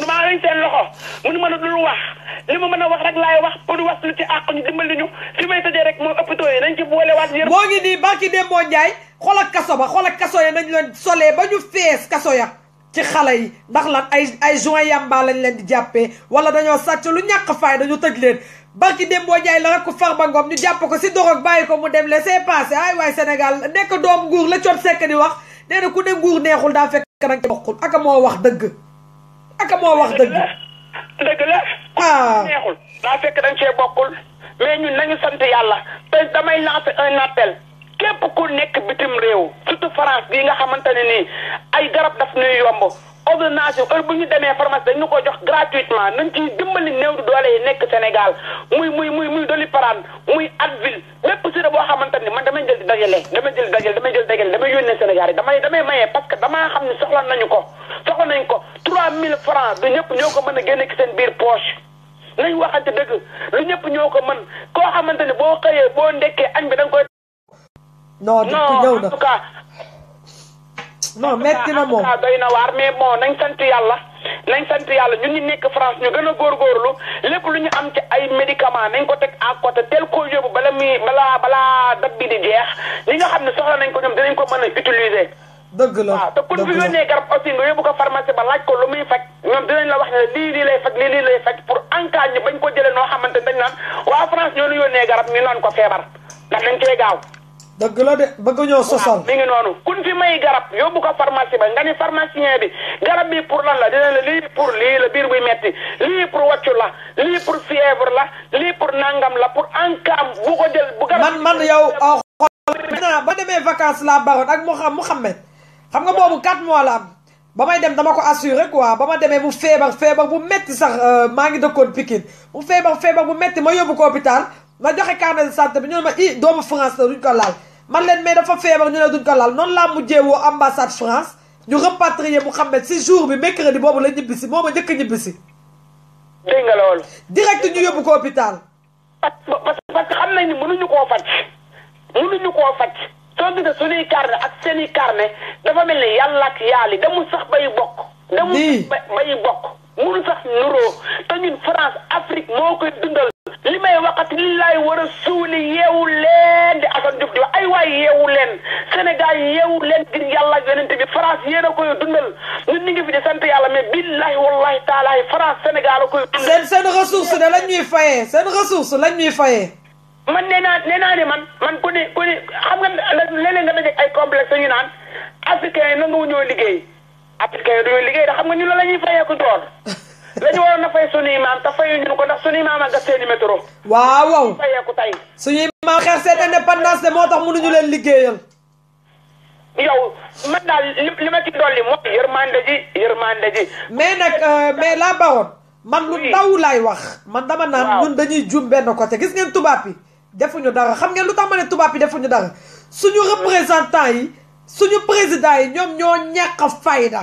ma lañ seen loxo mënu ma dul wax li ma mën a wax rek laay wax pour wax lu ci àq ñu dimbali ñu fi may tëjee rek mooy hôpitaux yi nañ ci boolewaat yëpp. moo ngi nii barki Demba Ndiaye xoolal kaso ba xoolal kaso ya nañ leen solee ba ñu fees kaso ya ci xale yi ndax lan ay joint yamba lañ leen di jàppee wala dañoo sàcc lu ñàkk fay dañu tëj leen barki Demba Ndiaye la rek ko Farba Ngom ñu jàpp ko si dorog bàyyi ko mu dem laisser passer ay waay Sénégal nekk doom nguur la coot sekk di wax nee na ku ne nguur neexul daa fekk nag ci bokkul aka moo wax dëgg aka moo wax dëgg. dëgg la. neexul daa fekk dañ cee bokkul mais ñun nañu sant yàlla te damay lancer un appel képp ku nekk bitim réew surtout France bii nga xamante ne nii ay garab daf ñuy yomb ordonnance heure bu ñu demee pharmacie dañu ko jox gratuitement nañ ciy dimbali néew di doole yi nekk Sénégal muy Doliprane muy Advil lépp si boo xamante ni man damay jël dajale damay yónnee Sénégal yi damay maye parce que damaa xam ne soxla nañ ko 3000 francs du ñëpp ñoo ko mën a génne ci seen biir poche nañ waxante dëgg lu ñëpp ñoo ko mën koo xamante ni boo xëyee boo ndekkee añ bi da nga koy. non ñëw na en tout cas. non metti na moom doy na waar mais bon nañ sant yàlla ñun ñu nekk France ñu gën a góorgóorlu lépp lu ñu am ci ay médicaments nañ ko teg à côté tel ko yóbbu balaa date bi di jeex ñi nga xam ne soxla nañ ko ñoom dinañ ko mën a utiliser. dëgg la waaw te ku fi yónnee garab aussi nga yóbbu ko pharmacie ba laaj ko lu muy faj ñoom dinañ la wax ne lii lay faj pour en cas ñu bañ ko jëlee noo xamante dañ naan waa France ñoo ñu yónnee garab ñu naan ko feebar ndax dañ cee gaaw. dëgg la de bëgg ñoo sosal. mi ngi noonu kun fi may garab yóbbu ko pharmacie ba nga ni pharmacien bi garab bi pour lan la dina la lii pour lii la biir buy metti lii pour wàccu la lii pour fièvre la lii pour nangam la pour en cas bu ko jël bu garab man yow xool ba demee vacances laa baroon ak Mouhamed xam nga boobu 4 mois la am ba may dem dama ko assuré quoi ba ma demee mu feebar bu metti sax maa ngi dëkkoon Pikine mu feebar bu metti ma yóbbu ko hôpital ma joxe carnet de santé bi ñu ne ma doomu France la duñ ko laal man leen mais dafa feebar ñu ne duñ ko laal noonu laa mujjee woo ambassade France ñu rapatrier Mouhamed si jour bi mercredi boobu la ñibbisi moo ma njëkk a ñibbisi. dégg nga loolu. direct ñu yóbbu ko hôpital. parce que xam nañ ni mënuñu koo faj soo gisee suñuy carnet ak seeni carnet dafa mel ni yàlla ak yàlla demul sax bay bokk. bay bokk mënu sax nuroo te ñun France Afrique moo koy dundal. li may waxati li laay war a suuli yeewu leen di Assane Diouf di wax ay waay yeewu leen Sénégal yeewu leen ngir yàlla ak yonent bi France yéen a koy dundal ñun ñu ngi fi di sant yàlla mais billahi wallahi taalahi France Sénégal a koy dundal. seen ressource de lañ ñuy fayee seen ressource lañ ñuy fayee. man nee naa ne man ku ne xam nga léeg-léeg nga dajeeg ay complexe ñu naan africain yi nangu ñoo liggéey africain yi duñu liggéey da xam nga ñu la ñuy fayee ko door lañu waroon a fay suñuy maam te fayuñu ko ndax suñuy maam a gas seeni métro. waaw fayeeku tey. suñuy maam xeex seen indépendance de moo tax mënuñu leen liggéeyal. yow man daal li ma ci dolli mooy yërmande ji. mais nag mais laa bawoon. man lu ndaw laay wax. man dama naan ñun dañuy juum benn côté gis ngeen tubaab yi defuñu dara xam ngeen lu tax ma ne tubaab yi defuñu dara suñu représentant yi suñu président yi ñoom ñoo ñàkk fayda.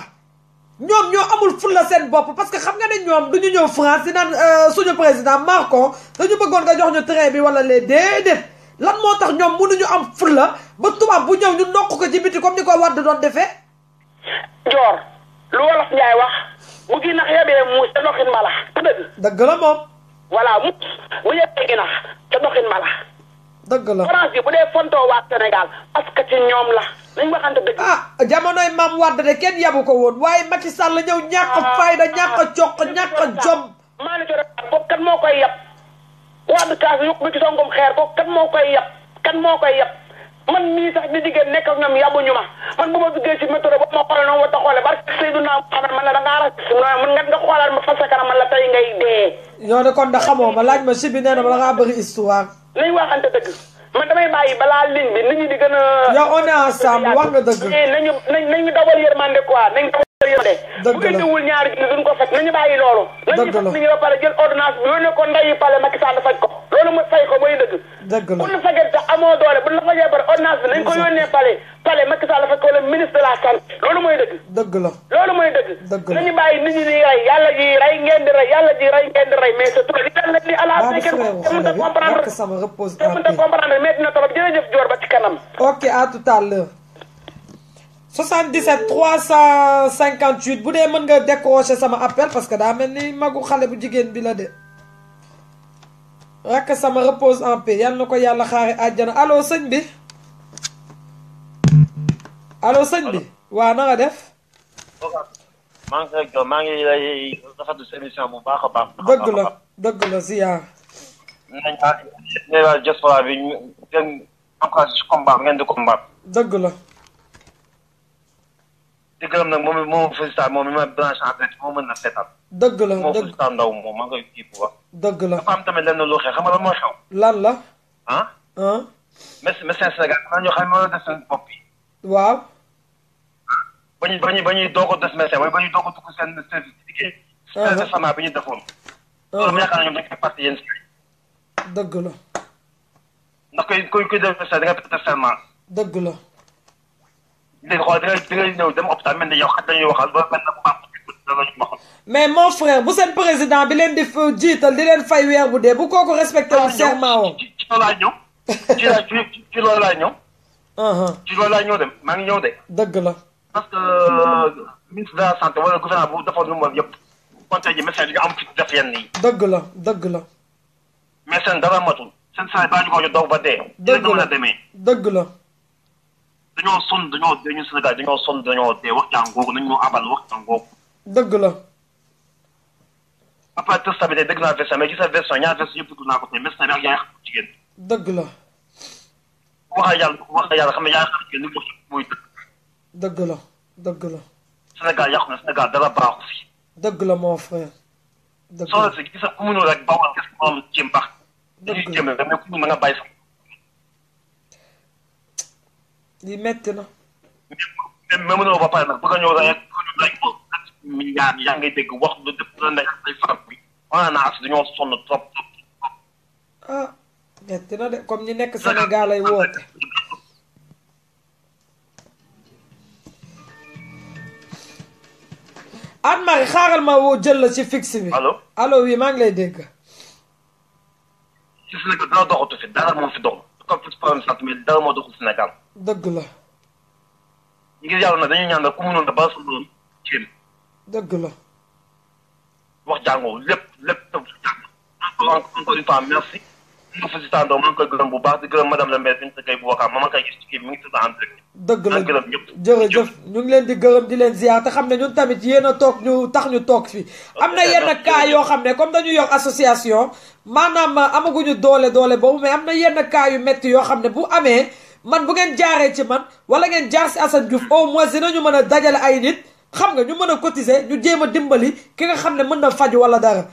ñoom ñoo amul fulla seen bopp parce que xam nga ne ñoom duñu ñëw France di naan suñu président Macron dañu bëggoon nga jox ñu train bi wala les déedéet lan moo tax ñoom mënuñu am fulla ba tubaab bu ñëw ñu nokk ko ci biti comme ni ko Wade doon defee. Joor lu wolof Njaay wax bu gi nax yebee muus te doxin mala dëgg dëgg la moom voilà muus bu yebee gi nax te doxin mala dëgg la France yi bu dee fontoo waa Sénégal parce que ci ñoom la nañ waxante dëgg jamonoy Maam Wade de kenn yabu ko woon waaye Macky Sall ñëw ñàkk fayda ñàkk coq ñàkk jom maa ni coro kooku kan moo koy yab Wade kaas yukk bi ci songum xeer kooku kan moo koy yab man mii sax di jigéen nekk ak ñoom yabuñu ma man bu ma duggee ci métro ba ma xoole noonu wa ta xoole barke Seydina Muhammad man la da ngaa ras mun nga xoolal ma fa sa kanam man la tey ngay dee ñoo de kon da xamoo ma laaj ma si bi nee na ma da ngaa bëri histoire nañ waxante dëgg man damay bàyyi balaa ligne bi nit ñi di gën a yow on est ensemble wax nga dëgg nañu dawal yërmande quoi nañ dawal yërmande bu ngeen diwul ñaari junni duñ ko faj nañu bàyyi loolu nañu faj nit ñi ba pare jël ordonnance bi yónnee ko ndayi pale Macky Sall faj ko loolu mu fay ko mooy dëgg dëgg la bu ñu fajee sax amoo doole bu ñu la fajee pare ordonnance bi nañ ko yónnee pale Macky Sall faj ko le ministre de la santé loolu mooy dëgg dëgg la loolu mooy dëgg nañu bàyyi nit ñi di rey yàlla ji rey ngeen di rey yàlla ji rey ngeen di rey mais c'est trop li dal ni à la fin kenn mënut a comprendre sama repose kenn mënut a comprendre mais dina trop jërëjëf Dior ba ci kanam ok à tout à l'heure 77 358 bu dee mën nga décrocher sama appel parce que daa mel ni magu xale bu jigéen bi la de rakk sama repose en paix yal na ko yàlla xaare àjjana allo sëñ bi allo sëñ bi waaw na nga def maa ngi lay rafetlu sa émission bu baax a baax dëgg la ziar nañ waa diaspora bi ngeen encouragé ci combat ngeen di combat dëgg la di gërëm nag moom félicité moom mi ma branché en fait moo mën na seetal dëgg la moo félicité ndaw moom maa ngi koy kii bu baax dëgg la dafa am tamit lenn lu xew xam nga lan moo xew lan la médecin Sénégal am na ñoo xam ne moo def seen bopp yi waaw ba ñuy doog a def médecin wala ba ñuy doog a dugg seen service di liggéey récemment bi ñu defoon loolu yaakaar na ñoom dañ koy parti yéen si dëgg la ndax kuy def médecin da nga def serment dëgg la léegi xool da ngay ñëw dem hôpital mel ni yow xaj dañuy waxal ba benn bu baax danañu waxal mais mon frère bu seen président bi leen di jiital di leen fay weer bu dee bu kooku respecté wu serment woon ci loolu laay ñëw ci loolu laay ñëw ci loolu laay ñëw dem maa ngi ñëw de dëgg la parce que ministre de la santé wala gouvernement bu defoon lu mu war yëpp konte ji médecin di nga am fit def yenn yi dëgg la mais seen dara matul seen saa baa ñu ko daw ba dee dëgg la a demee dëgg la dañoo sonn dañu Sénégal dañoo sonn dañoo dee waxtaan googu nañ ñu abal waxtaan googu dëgg la après test tamit dégg naa version mais gis nga version ñaar version yëpp dugg naa ko tey médecin bi ak yaay xam jigéen dëgg la wax yàlla xam ne yaay xam jigéen li mu mooy dëgg la Sénégal yàqu na Sénégal dara baaxu fi dëgg la mon frère dëgg la soxna si gis nga ku mu ñëw rek bawal gis nga moom jéem baax dañuy jéem rek mais ku mu na nga bàyyi sax li metti na mais mënoo ba pare nag bëgg a ñëw rek ko yaa ngay dégg wax lu def la nekk ay faram bi wana naa as dañoo sonn trop metti na de comme ñi nekk Sénégal ay woote Anne-Marie xaaral ma woo jël la ci fixe bi allo oui maa ngi lay dégg ci Sénégal dara doxatu fi dara moo fi dox comme fi problème sant mais dara moo doxul Sénégal dëgg la ngir yàlla na dañuy ñaan ku mënoon na ba suñu jéem dëgg la wax jàngoo lépp encore une fois merci ñu félicité maa ngi koy gërëm bu baax di gërëm madame la maire Binta Gueye bu Wakaam ma koy gis ci kii mi ngi tudd en direct dëgg la jërëjëf ñu ngi leen di gërëm di leen ziar te xam ne ñun tamit yéen a toog ñu tax ñu toog fi am na yenn cas yoo xam ne comme dañu yor association maanaam amaguñu doole boobu mais am na yenn cas yu métti yoo xam ne bu amee man bu ngeen jaaree ci man wala ngeen jaar si Assane Diouf au moins dinañu mën a dajale ay nit xam nga ñu mën a cotiser ñu jéem a dimbali ki nga xam ne mën na faju wala dara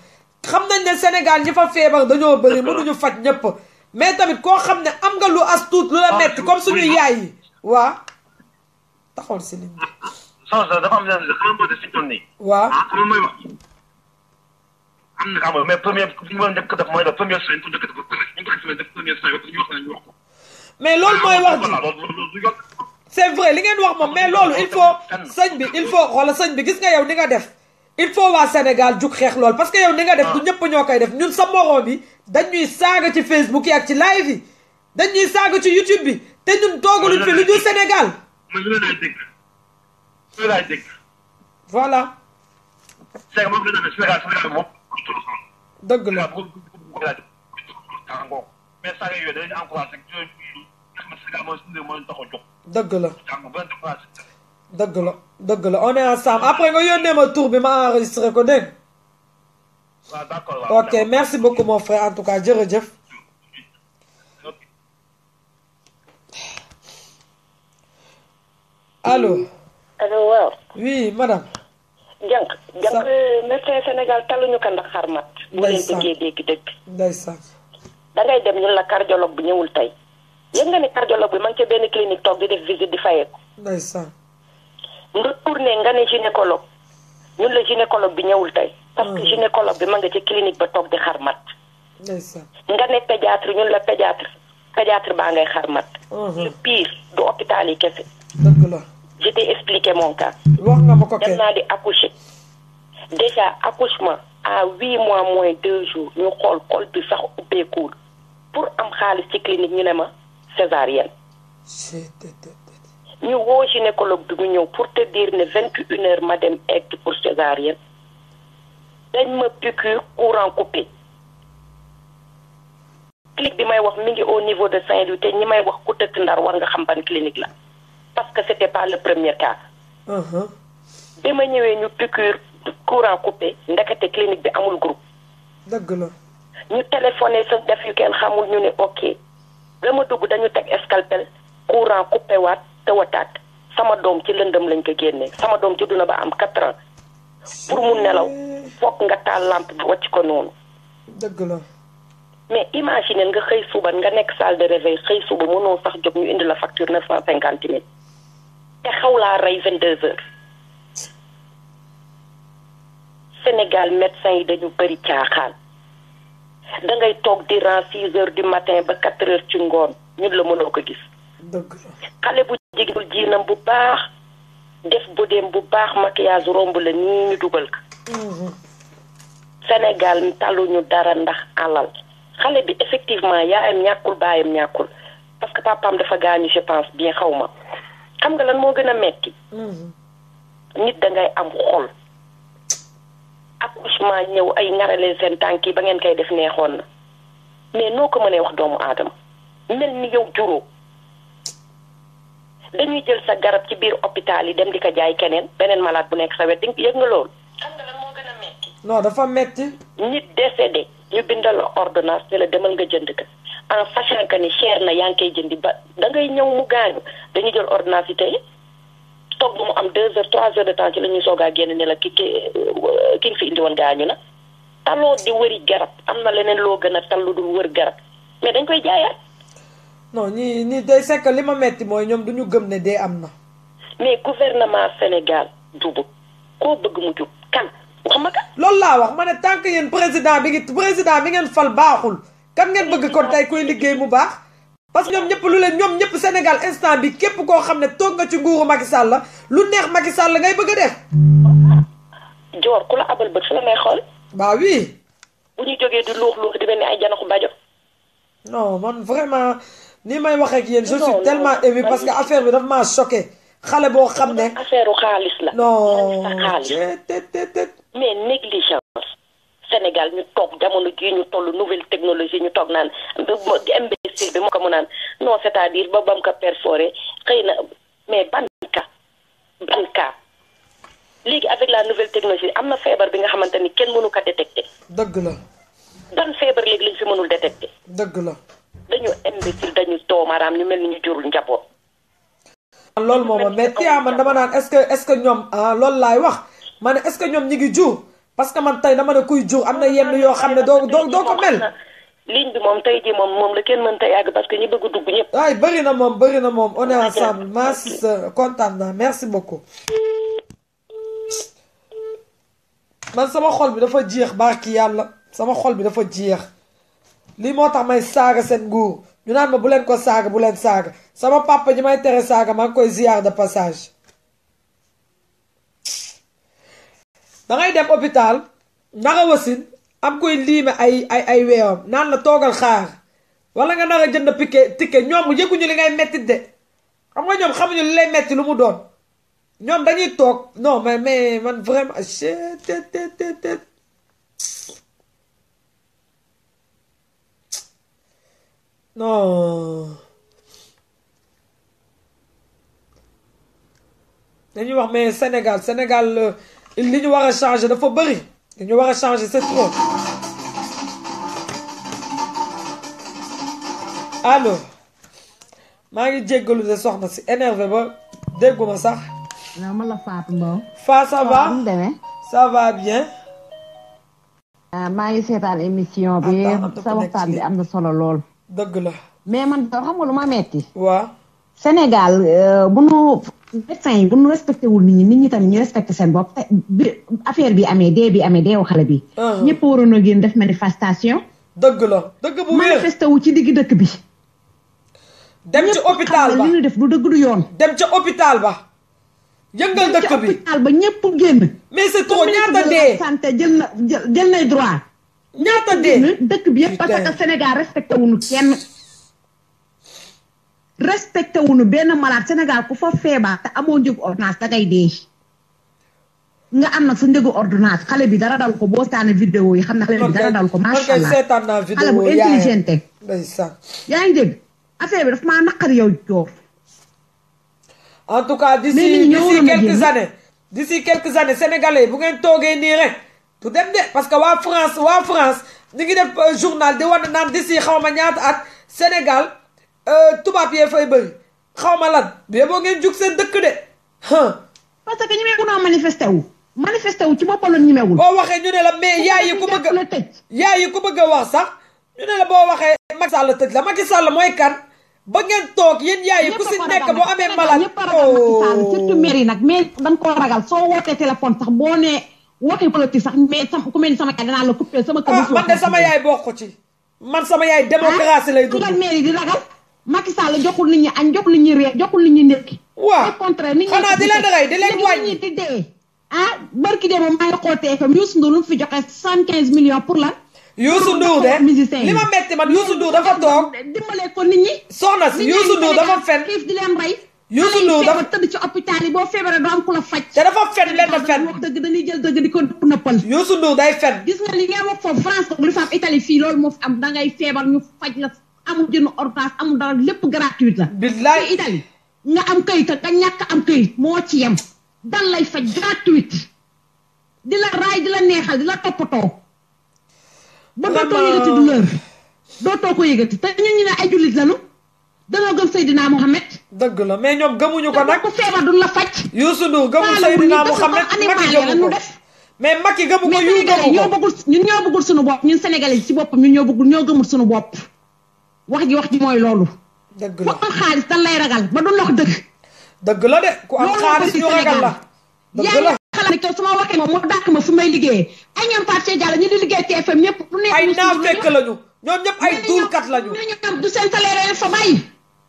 xam nañ ne Sénégal ñi fa feebar dañoo bëri mënuñu faj ñëpp mais tamit koo xam ne am nga lu as tuut lu la metti comme suñu yaay yi waa taxawal si ligne bi. soxna dafa am lenn xam nga si tool nii. waaw xam mooy wax. am na xam nga mais premier bi ñu njëkk def mooy la première semaine pour njëkk def ba ñu ko def première semaine ñu wax ñu wax ko. mais loolu mooy wax ji c'est vrai li ngeen wax moom mais loolu il faut sëñ bi il faut xoolal sëñ bi gis nga yow ni nga def. il faut waa Sénégal jug xeex lool parce que yow ni nga def du ñëpp ñoo koy def ñun sa moroom bi dañuy saaga ci Facebook yi ak ci live yi dañuy saaga ci YouTube bi te ñun toogaluñ fi lu ñu Sénégal. man lu lay dégg. voilà. c'est que moom la ñu Sénégal moom. dëgg la mais saa yooyu dañuy encouragé Sénégal mooy tax a jóg. dëgg la dëgg la dëgg la on est ensemble après nga yónnee ma tour bi ma enregistré ko dégg. waaw d'accord waaw. ok merci beaucoup mon frère en tout cas jërëjëf. allo. allo waaw. oui madame. jànk médecin Sénégal taluñu ko ndax xarmat. bu leen bëggee dégg dëgg. ndeysaan. da ngay dem ñun la cardiologue bi ñëwul tey. yëg nga ni cardiologue bi ma ngi ca benn clinique toog di def visite di fayeeku. ndeysaan. nga tourné nga ne gynécologue ñun la gynécologue bi ñëwul tey. parce que gynécologue bi ma nga ci clinique ba toog di xarmat. ndeysaan. nga ne pédiatre ñun la pédiatre baa ngay xarmat. le pire du hôpital yi kese. dëgg la. je t'ai expliqué mon cas. wax nga ma ko dem naa di accoucher déjà accouchement à 8 mois moins 2 jours ñu xool col bi sax ubbeekuwul pour am xaalis ci clinique ñu ne ma césarienne. ñu woo gynécologue bi mu ñëw pour te dire ne 21 heures ma dem egg pour césarienne dañ ma piqûre courant coupé. clinique bi may wax mi ngi au niveau de Saint-Louis te ñi may wax ku dëkk Ndar war nga xam ban clinique la parce que c'était pas le premier cas. bi ma ñëwee ñu piqûre courant coupé ndekete clinique bi amul groupe. dëgg la. ñu téléphoné sa def yu kenn xamul ñu ne ok dama dugg dañu teg scalpel courant coupé waat tawataat sama doom ci lëndëm lañ ko génnee sama doom ci duna ba am 4 ans pour mu nelaw fokk nga taal lampe bi wàcc ko noonu. dëgg la. mais imagine nga xëy suba nga nekk salle de réveil xëy suba mënoo sax jóg ñu indi la facture 950 000 te xaw laa rey 22 heures. Sénégal médecins yi dañu bëri caaxaan da ngay toog di rang 6 heures du matin ba 4 heures ci ngoon ñun la mënoo ko gis. dëgg la. xale bu jigéen jiinam bu baax def bodéem bu baax maquillage romb la nii ñu dugal ko. Sénégal taluñu dara ndax alal xale bi effectivement yaayam ñàkkul baayam ñàkkul parce que papaam dafa gaañu je pense bien xaw ma xam nga lan moo gën a metti nit da ngay am xol. accouchement ñëw ay ngarale seen tànk yi ba ngeen koy def neexoon na mais noo ko mënee wax doomu aadama mel ni yow juróo dañuy jël sa garab ci biir hôpital yi dem di ko jaay keneen beneen malade bu nekk sa wet di yëg nga loolu. xam nga lan moo gën a metti. non dafa metti. nit décédé ñu bindal la ordonnance ne la demal nga jënd ko en sachant que ni cher na yaa ngi koy jëndi ba da ngay ñëw mu gaañu dañuy jël ordonnance yi tey toog ba mu am 2 heures 3 heures de temps ci la ñuy soog a génn ne la ki fi indi woon gaañu na taloo di wëri garab am na leneen loo gën a tal lu dul wër garab mais dañ koy jaayaat. non ñii day sekk li ma metti mooy ñoom duñu gëm ne dee am na. mais gouvernement Sénégal jubut koo bëgg mu jub kan wax ma ka. loolu laa wax ma ne tant que yéen président bi ngeen fal baaxul kan ngeen bëgg kon tey koy liggéey mu baax. parce que ñoom ñëpp Sénégal instant bi képp koo xam ne toog nga ci nguuru Macky Sall la lu neex Macky Sall ngay bëgg a def. Joor ku la abal bët fu la may xool. bah oui. bu ñu jógee di luux di mel ni ay janaxu bajo. non man vraiment ni may waxee ak yéen je suis tellement ému parce que affaire bi dafa maa choqué. xale boo xam ne affaire xaalis la. non mais négligence. Sénégal ñu toog jamono jii ñu toll nouvelle technologie ñu toog naan imbécile bi moo ko mu naan non c'est-à-dire ba bam ko perforé xëy na mais ban cas léegi avec la nouvelle technologie am na feebar bi nga xamante ni kenn mënu ko détecté. dëgg la. ban feebar léegi lañ fi mënul détecté. dëgg la. dañu imbécile dañu toomaraam ñu mel ni ñu jurul njaboot. loolu moom mais tiyaa man dama naan est-ce que ñoom loolu laay wax ma ne est-ce que ñoom ñi ngi jur. parce que man tey dama ne kuy jur am na yenn yoo xam ne doo ko mel. ligne bi moom tey jii moom la kenn mënta yàgg parce que ñi bëgg dugg ñëpp. ay bëri na moom on est ensemble ma sister kontaan naa merci beaucoup. man sama xol bi dafa jeex barki yàlla sama xol bi dafa jeex lii moo tax may saaga seen nguur ñu naan ma bu leen ko saaga bu leen saaga sama papa ji may tere saaga maa ngi koy ziar de passage. dangay dem hôpital naka wasin am koy liime ay weewam naan la toogal xaar wala nga naka jënd ticket ñoom yëguñu li ngay mettit de xam nga ñoom xamuñu li lay metti lu mu doon ñoom dañuy toog non mais man vraiment non dañuy wax mais Sénégal li ñu war a changer dafa bëri li ñu war a changer c'est trop allo maa ngi jéggalu de soxna si énervé ba dégguma sax. non man la Fatou Mbow. Fa ça va ça va bien. maa ngi seetaan émission bi sa waxtaan bi am na solo lool. dëgg la. mais man xam nga lu ma metti. waaw. Sénégal bu nu médecin yi bu nu respecté wul nit ñi tamit ñu respecté seen bopp bi affaire bi amee deewu xale bi. ñëpp waroon a génn def manifestation. dëgg la dëgg bu wér manifesté wu ci digg dëkk bi. dem ci hôpital ba li ñu def du dëgg du yoon. dem ca hôpital ba. yëngal dëkk bi dem ci hôpital ba ñëpp génn. mais c'est trop ñaata dee santé jël nay droit. ñaata dee dëkk bi yëpp parce que Sénégal respecté wuñu kenn. respecté wuñu benn malade Sénégal ku fa feebar te amoo njëgu ordonnance dangay dee. nga am nag sa njëgu ordonnance xale bi dara dal ko boo seetaanee vidéo yi xam ne xale bi dara dal ko macha allah xale bu intelligente. yaa ngi dégg affaire bi daf maa naqari yow Dior. en tout cas d'ici quelques années sénégalais bu ngeen toogee nii rek du dem de parce que waa France ñu ngi def journal di wane naan d'ici xaw ma ñaata at Sénégal tubaab yee fay bëri xaw ma lan bee boo ngeen jug seen dëkk de. parce que ñemeeku naa manifesté wu ci boppam la ñemewul. boo waxee ñu ne la mais yaay yi ku bëgg a wax sax ñu ne la boo waxee Macky Sall tëj la Macky Sall mooy kan. ba ngeen toog yéen yaay yi ku si nekk boo amee malade ñëpp a ragal Macky Sall surtout maire yi nag mais dañ koo ragal soo wootee téléphone sax boo nee wootee politique sax mais ku mel ni sama yaay danaa la coupé sama kër man de sama yaay bokk ci man sama yaay démocratie lay dugg maire yi di ragal Macky Sall joxul nit ñi añ joxul nit ñi reer joxul nit ñi ndekki waaw contraire nit ñi xanaa di leen rey di leen wàññi di dee barki dee moom maa ngi xool TFM Youssou Ndour lu fi joxe 75 millions pour lan Youssou Ndour de li ma metti man Youssou Ndour dafa toog dimbale ko nit ñi soxna si Youssou Ndour dafa fen xiif di leen rey Youssou Ndour dafa tëdd ci hôpital yi boo feebaree doo am ku la faj te dafa fen lenn fen wax dëgg dañuy jël dëgg di ko dëpp nëppal Youssou Ndour day fen gis nga li ngeen wax foofu France ko lu fa am Italie fii loolu moo fi am dangay feebar ñu faj la amul jënd ordonnance amul dara lépp gratuite la billaay Italie nga am këyit ak nga ñàkk am këyit moo ci yem dan lay faj gratuite di la raay di la neexal di la toppatoo ba dootoo yëgati douleur dootoo ko yëgati te ñun ñu ne ay jullit lañu danoo gëm Seydina Mohamed. dëgg la mais ñoom gëmuñu ko nag. ku feebar duñ la faj. Youssou Ndour gëmul Seydina Mohamed Macky gëmu ko mais Macky gëmu ko yu gëmu ko ñun ñoo bëggul suñu bopp ñun sénégalais ci boppam ñun ñoo gëmul suñu bopp wax ji mooy loolu. dëgg la ku am xaalis dañ lay ragal ba duñ la wax dëgg. dëgg la de ku am xaalis ñu ragal la. dëgg la xalaat ne su ma waxee moom moo dàq ma fu may liggéeyee ay ñoom Pape Diallo ñu di liggéey TFM ñëpp du nekk ay naafekk lañu ñoom ñëpp ay duulkat lañu ñoom du seen salaire leen fa bàyyi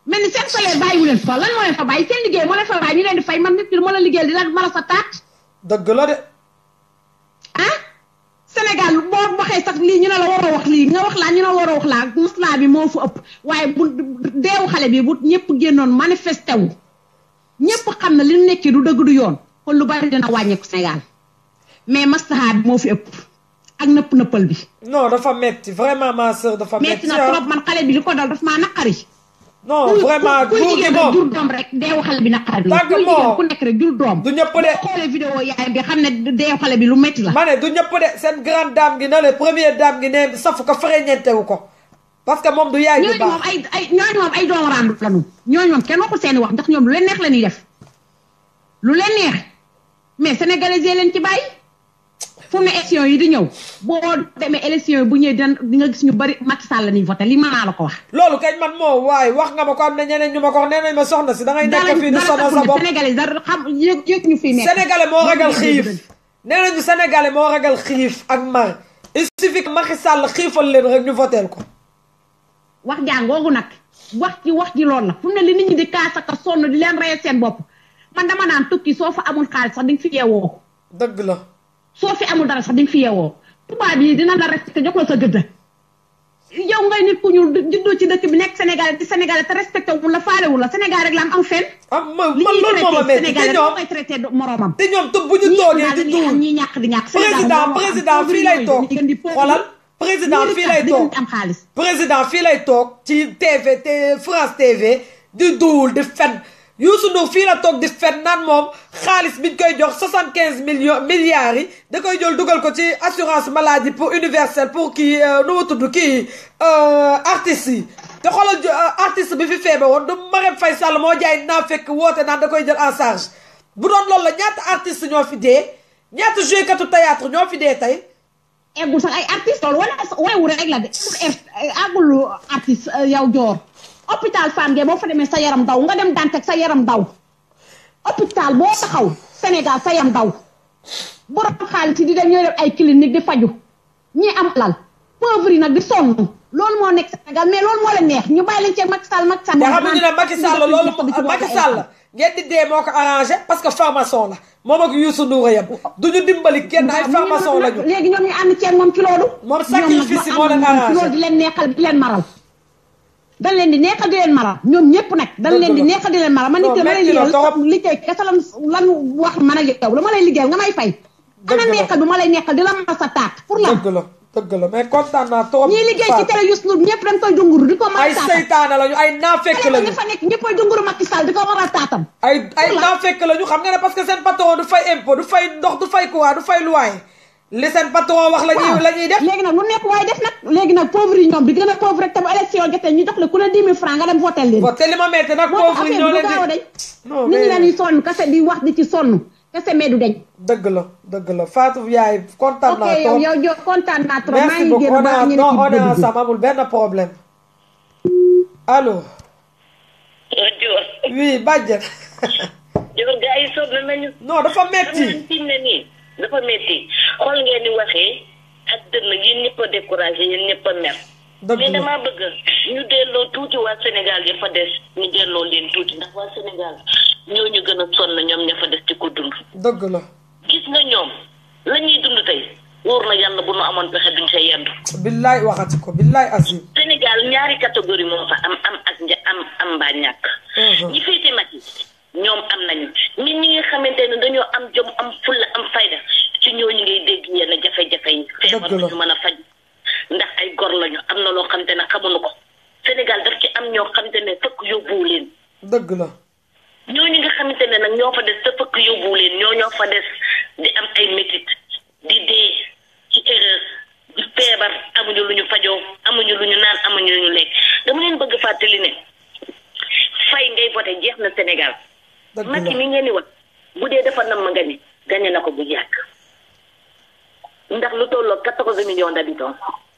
mel ni seen salaire bàyyiwu leen fa lan moo leen fa bàyyi seen liggéey moo leen fa bàyyi ñu leen di fay man nit ki moo la liggéeyal di la mën a sa taat dëgg la de Sénégal boo waxee sax lii ñu ne la waroo wax lii nga wax laa ñu ne waroo wax laa maslaa bi moo fa ëpp waaye bu deewu xale bi bu ñëpp génnoon manifesté wu ñëpp xam ne li ñu nekkee du dëgg du yoon kon lu bari dina wàññeeku Sénégal mais maslaha bi moo fi ëpp ak nëppal bi. non dafa metti vraiment ma sœur dafa metti na trop man xale bi li ko dal daf maa naqari. non vraiment góor gi moom jur doom rek deewu xale bi naqari la. ku nekk rek jur doom. du ñëpp de boo xoolee vidéo yaay bi xam ne deewu xale bi lu metti la. ma ne du ñëpp de seen grande dame gi na le première dame gi ne safu ko fereñeentewu ko parce que moom du yaay bu baax ñooñu moom ay doomu randu lañu ñooñu moom kenn waxul seeni wax ndax ñoom lu leen neex la ñuy def lu leen neex mais sénégalais yi leen ci bàyyi fu mu ne élection yi di ñëw boo demee élection yi bu ñëwee di nga gis ñu bari Macky Sall la ñuy voté li mën naa la ko wax. loolu kañ man moo waaye wax nga ma ko am na ñeneen ñu ma ko wax nee nañ ma soxna si da ngay nekk fii di sonal sa bopp sénégalais dara xam yëg ñu fi nekk. sénégalais moo ragal xiif nee nañu sénégalais moo ragal xiif ak mar il suffit que Macky Sall xiifal leen rek ñu voteel ko. wax jàngoogu nag wax ji loolu la fu mu ne li nit ñi di kaas ak sonn di leen reyal seen bopp. man dama naan tukki soo fa amul xaalis sax di nga fi yeewoo. dëgg la. soo fi amul dara sax di nga fi yeewoo. tubaab yi dina la respecté jox la sa gëdd. yow ngay nit ku ñu juddoo ci dëkk bi nekk Sénégal te Sénégal te respecté wu la faale wu la Sénégal rek la am fenn. man loolu moo ma métti te ñoom koy traité moromam. te ñoom bu ñu toogee di duul ñi ñàkk di ñàkk. président fii lay toog xoolal président fii lay toog am xaalis. président fii lay toog ci TV te France TV di duul di fen Youssou Ndour fii la toog di fen naan moom xaalis biñ koy jox 75 milliards yi da koy jël dugal ko ci assurance maladie pour universelle pour kii nu ma tudd kii artistes yi te xoolal artiste bi fi feebar woon du Marème Faye Sall moo jaay naa fekk woote naan da koy jël en charge bu doon loolu la ñaata artiste ñoo fi dee ñaata joué katu théâtre ñoo fi dee tey. eggul sax ay artiste loolu wala wu rek la de agul artiste yow joor hôpital Fann Gueye boo fa demee sa yaram daw nga dem Dantec sa yaram daw hôpital boo taxaw Sénégal sa yaram daw borom xaalis yi di dem ñooy def ay clinique di faju ñi am alal pauvre yi nag di sonn loolu moo nekk Sénégal mais loolu moo leen neex ñu bàyyi leen ci Macky Sall te xamuñu ne Macky Sall loolu Macky Sall ngeen di dee moo ko arrangé parce que farmason la moom ak Youssou Ndour yam duñu dimbali kenn ay farmason lañu léegi ñoom ñu ànd ceeg moom ci loolu moom sacrifice yi moo leen arrangé loolu di leen neexal di leen maral dañ leen di neexal di leen maral ñoom ñëpp nag dañ leen di neexal di leen maral man nit ki ma lay liggéey kese lan wax man ak yow dama lay liggéeyal nga may fay ana neexal bi ma lay neexal di la ma sa taat pour la dëgg la mais kontaan naa trop ñii liggéey ci télé Youssou Ndour ñëpp dañ koy dunguru di ko mën a ay seytaane lañu ay naafekk lañu ña fa nekk ñëpp koy dunguru Macky Sall di ko war a taatam ay naafekk lañu xam nga ne parce que seen patron du fay impôt du fay ndox du fay courant du fay loyer li seen patron wax la ñuy def léegi nag lu nekk waaye def nag léegi nag pauvre yi ñoom bi gën a pauvre rek te bu élection jotee ñu jox la ku ne 10 000 francs nga dem votel leen te li ma metti nag pauvre yi ñoo leen di nit ñi lañuy sonn kese di wax di ci sonn kese mais du deñ dëgg la Fatou yaay kontaan naa trop ok yow kontaan naa trop merci beaucoup on est ensemble amul benn problème allo Dior oui bàjjen Dior gars yi sonn nañu non dafa metti tim ne nii dafa metti xool ngeen ni waxee ak dënn yéen ñëpp a découragé yéen ñëpp a mer mais dama bëgg ñu delloo tuuti waa Sénégal ya fa des ñu delloo leen tuuti ndax waa Sénégal ñooñu gën a sonn ñoom ña fa des ci ko dund dëgg la gis nga ñoom la ñuy dund tey wóor na yàlla bu nu amoon pexe duñ sa yendu billaay waxati ko billaay asim Sénégal ñaari catégorie moo fa am mbaa ñàkk ñi féete mag yi ñoom am nañu nit ñi nga xamante ne dañoo am jom am fulla am fayda ci ñooñu ngay dégg yenn jafe-jafe yi feebar ñu mën a faj ndax ay gor lañu am na loo xamante ne xamuñu ko Sénégal daf ci am ñoo xamante ne fëkk yóbbuwu leen dëgg la ñooñu nga xamante ne nag ñoo fa des te fëkk yóbbuwu leen ñoo fa des di am ay métit di dee ci erreur di feebar amuñu lu ñu fajoo amuñu lu ñu naan amuñu lu ñu lekk dama leen bëgg fàttali ne fay ngay voté jeex na Sénégal Macky mi ngeen di wax bu dee dafa nam ma gañe na ko bu yàgg ndax lu tolloo 14 millions d'habitants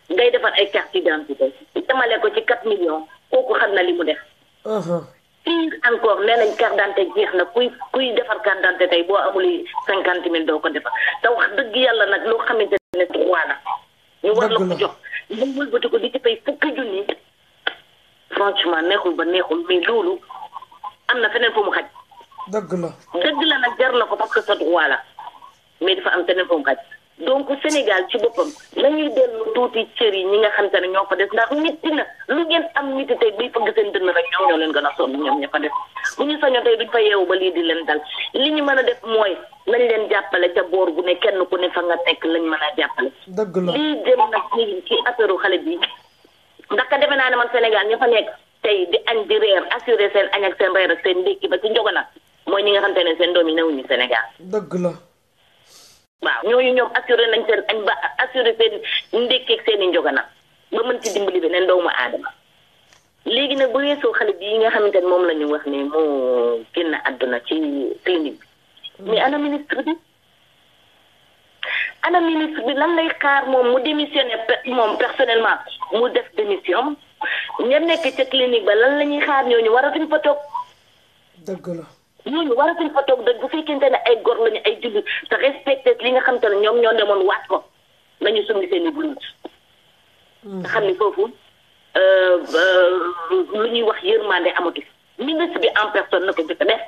ngay defar ay carte d'identité tamale ko ci 4 millions kooku xam na li mu def pire encore nee nañ carte d'identité jeex na kuy defar carte d'identité tey boo amul 50 000 doo ko defar te wax dëgg yàlla nag loo xamante ne droit la ñu war la ko jox ñu wëlbati ko di ci fay fukki junni franchement neexul ba neexul mais loolu am na feneen fu mu xaj dëgg la nag jar na ko parce que sa droit la mais dafa am feneen fu mu xaj donc Sénégal ci boppam nañuy dellu tuuti cër yi ñi nga xam te ne ñoo fa des ndax mitti na lu ngeen am mitti tey bay fëgg seen dënn rek ñoo leen gën a sonn ñoom ña fa des bu ñu sañoon tey duñ fa yeewu ba lii di leen dal li ñu mën a def mooy nañ leen jàppale ca boor bu ne kenn ku ne fa nga nekk lañ mën a jàppale lii jëm nag ci affaire xale bi ndax ka defe naa ne man Sénégal ña fa nekk tey di añ di reer assuré seen añ ak seen reer ak seen ndékki ba ci njogana mooy ñi nga xam te ne seen doom yi newuñu Sénégal dëgg la waaw ñooñu ñoom assuré nañ seen añ ba assuré seen ndékkeeg seen i njogana ba mën ci dimbali beneen doomu aadama léegi nag bu weesoo xale bi yi nga xamante ne moom la ñu wax ne moo génn àdduna ci clinique bi mais ana ministre bi lan lay xaar moom mu démissionné moom personnellement mu def démission ña nekk ca clinique ba lan la ñuy xaar ñooñu waratuñ fa toog dëgg la ñooñu waratuñ fa toog dëgg bu fekkente ne ay gor lañu ay jullit te respecté li nga xam te ne ñoom ñoo demoon waat ko nañu summi seen i blouse nga xam ne foofu lu ñuy wax yërmande amatu ministre bi en personne na ko jëkk def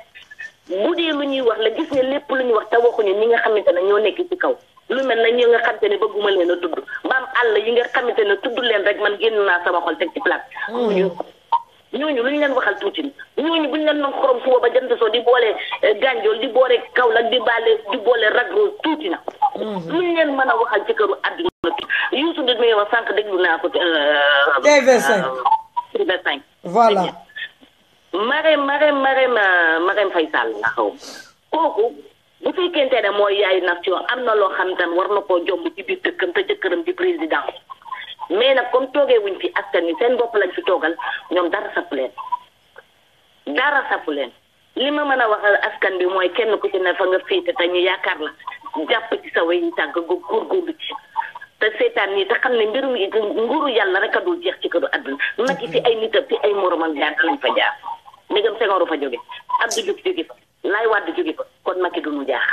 bu dee lu ñuy wax la gis nga lépp lu ñuy wax te waxuñu ñi nga xamante ne ñoo nekk ci kaw lu mel na ñi nga xamante ne bëgguma leen a tudd mbaam àll yi nga xamante ne tudd leen rek man génn naa sama xol teg ci place ñooñu lu ñu leen waxal tuuti ñooñu bu ñu leen doon xorom suba ba jant soo di boole gànjool di boole Kaolack di boole ragro tuuti na lu ñu leen mën a waxal ci këru àdduna Youssou Ndour may wax sànq déglu naa ko TV5 voilà Marème Faye Sall la xaw kooku bu fekkente ne mooy yaayu nation am na loo xam tam war na koo jomb ci biir dëkkam te jëkkëram di président mais nag comme toogee wuñ fi askan wi seen bopp lañ fi toogal ñoom dara sapp leen li ma mën a wax askan bi mooy kenn ku ci ne fa nga féete te ñu yaakaar la jàpp ci sa way tànk góorgóorlu ci te seetaan nii te xam ne mbirum nguuru yàlla rek a dul jeex ci këru àdduna nag fi ay nitam fi ay moromam jaar lañ fa jaar ndegam Senghor fa jóge Abdou Diouf jóge fa Laay Wàdd jóge fa kon Macky du ñu jaax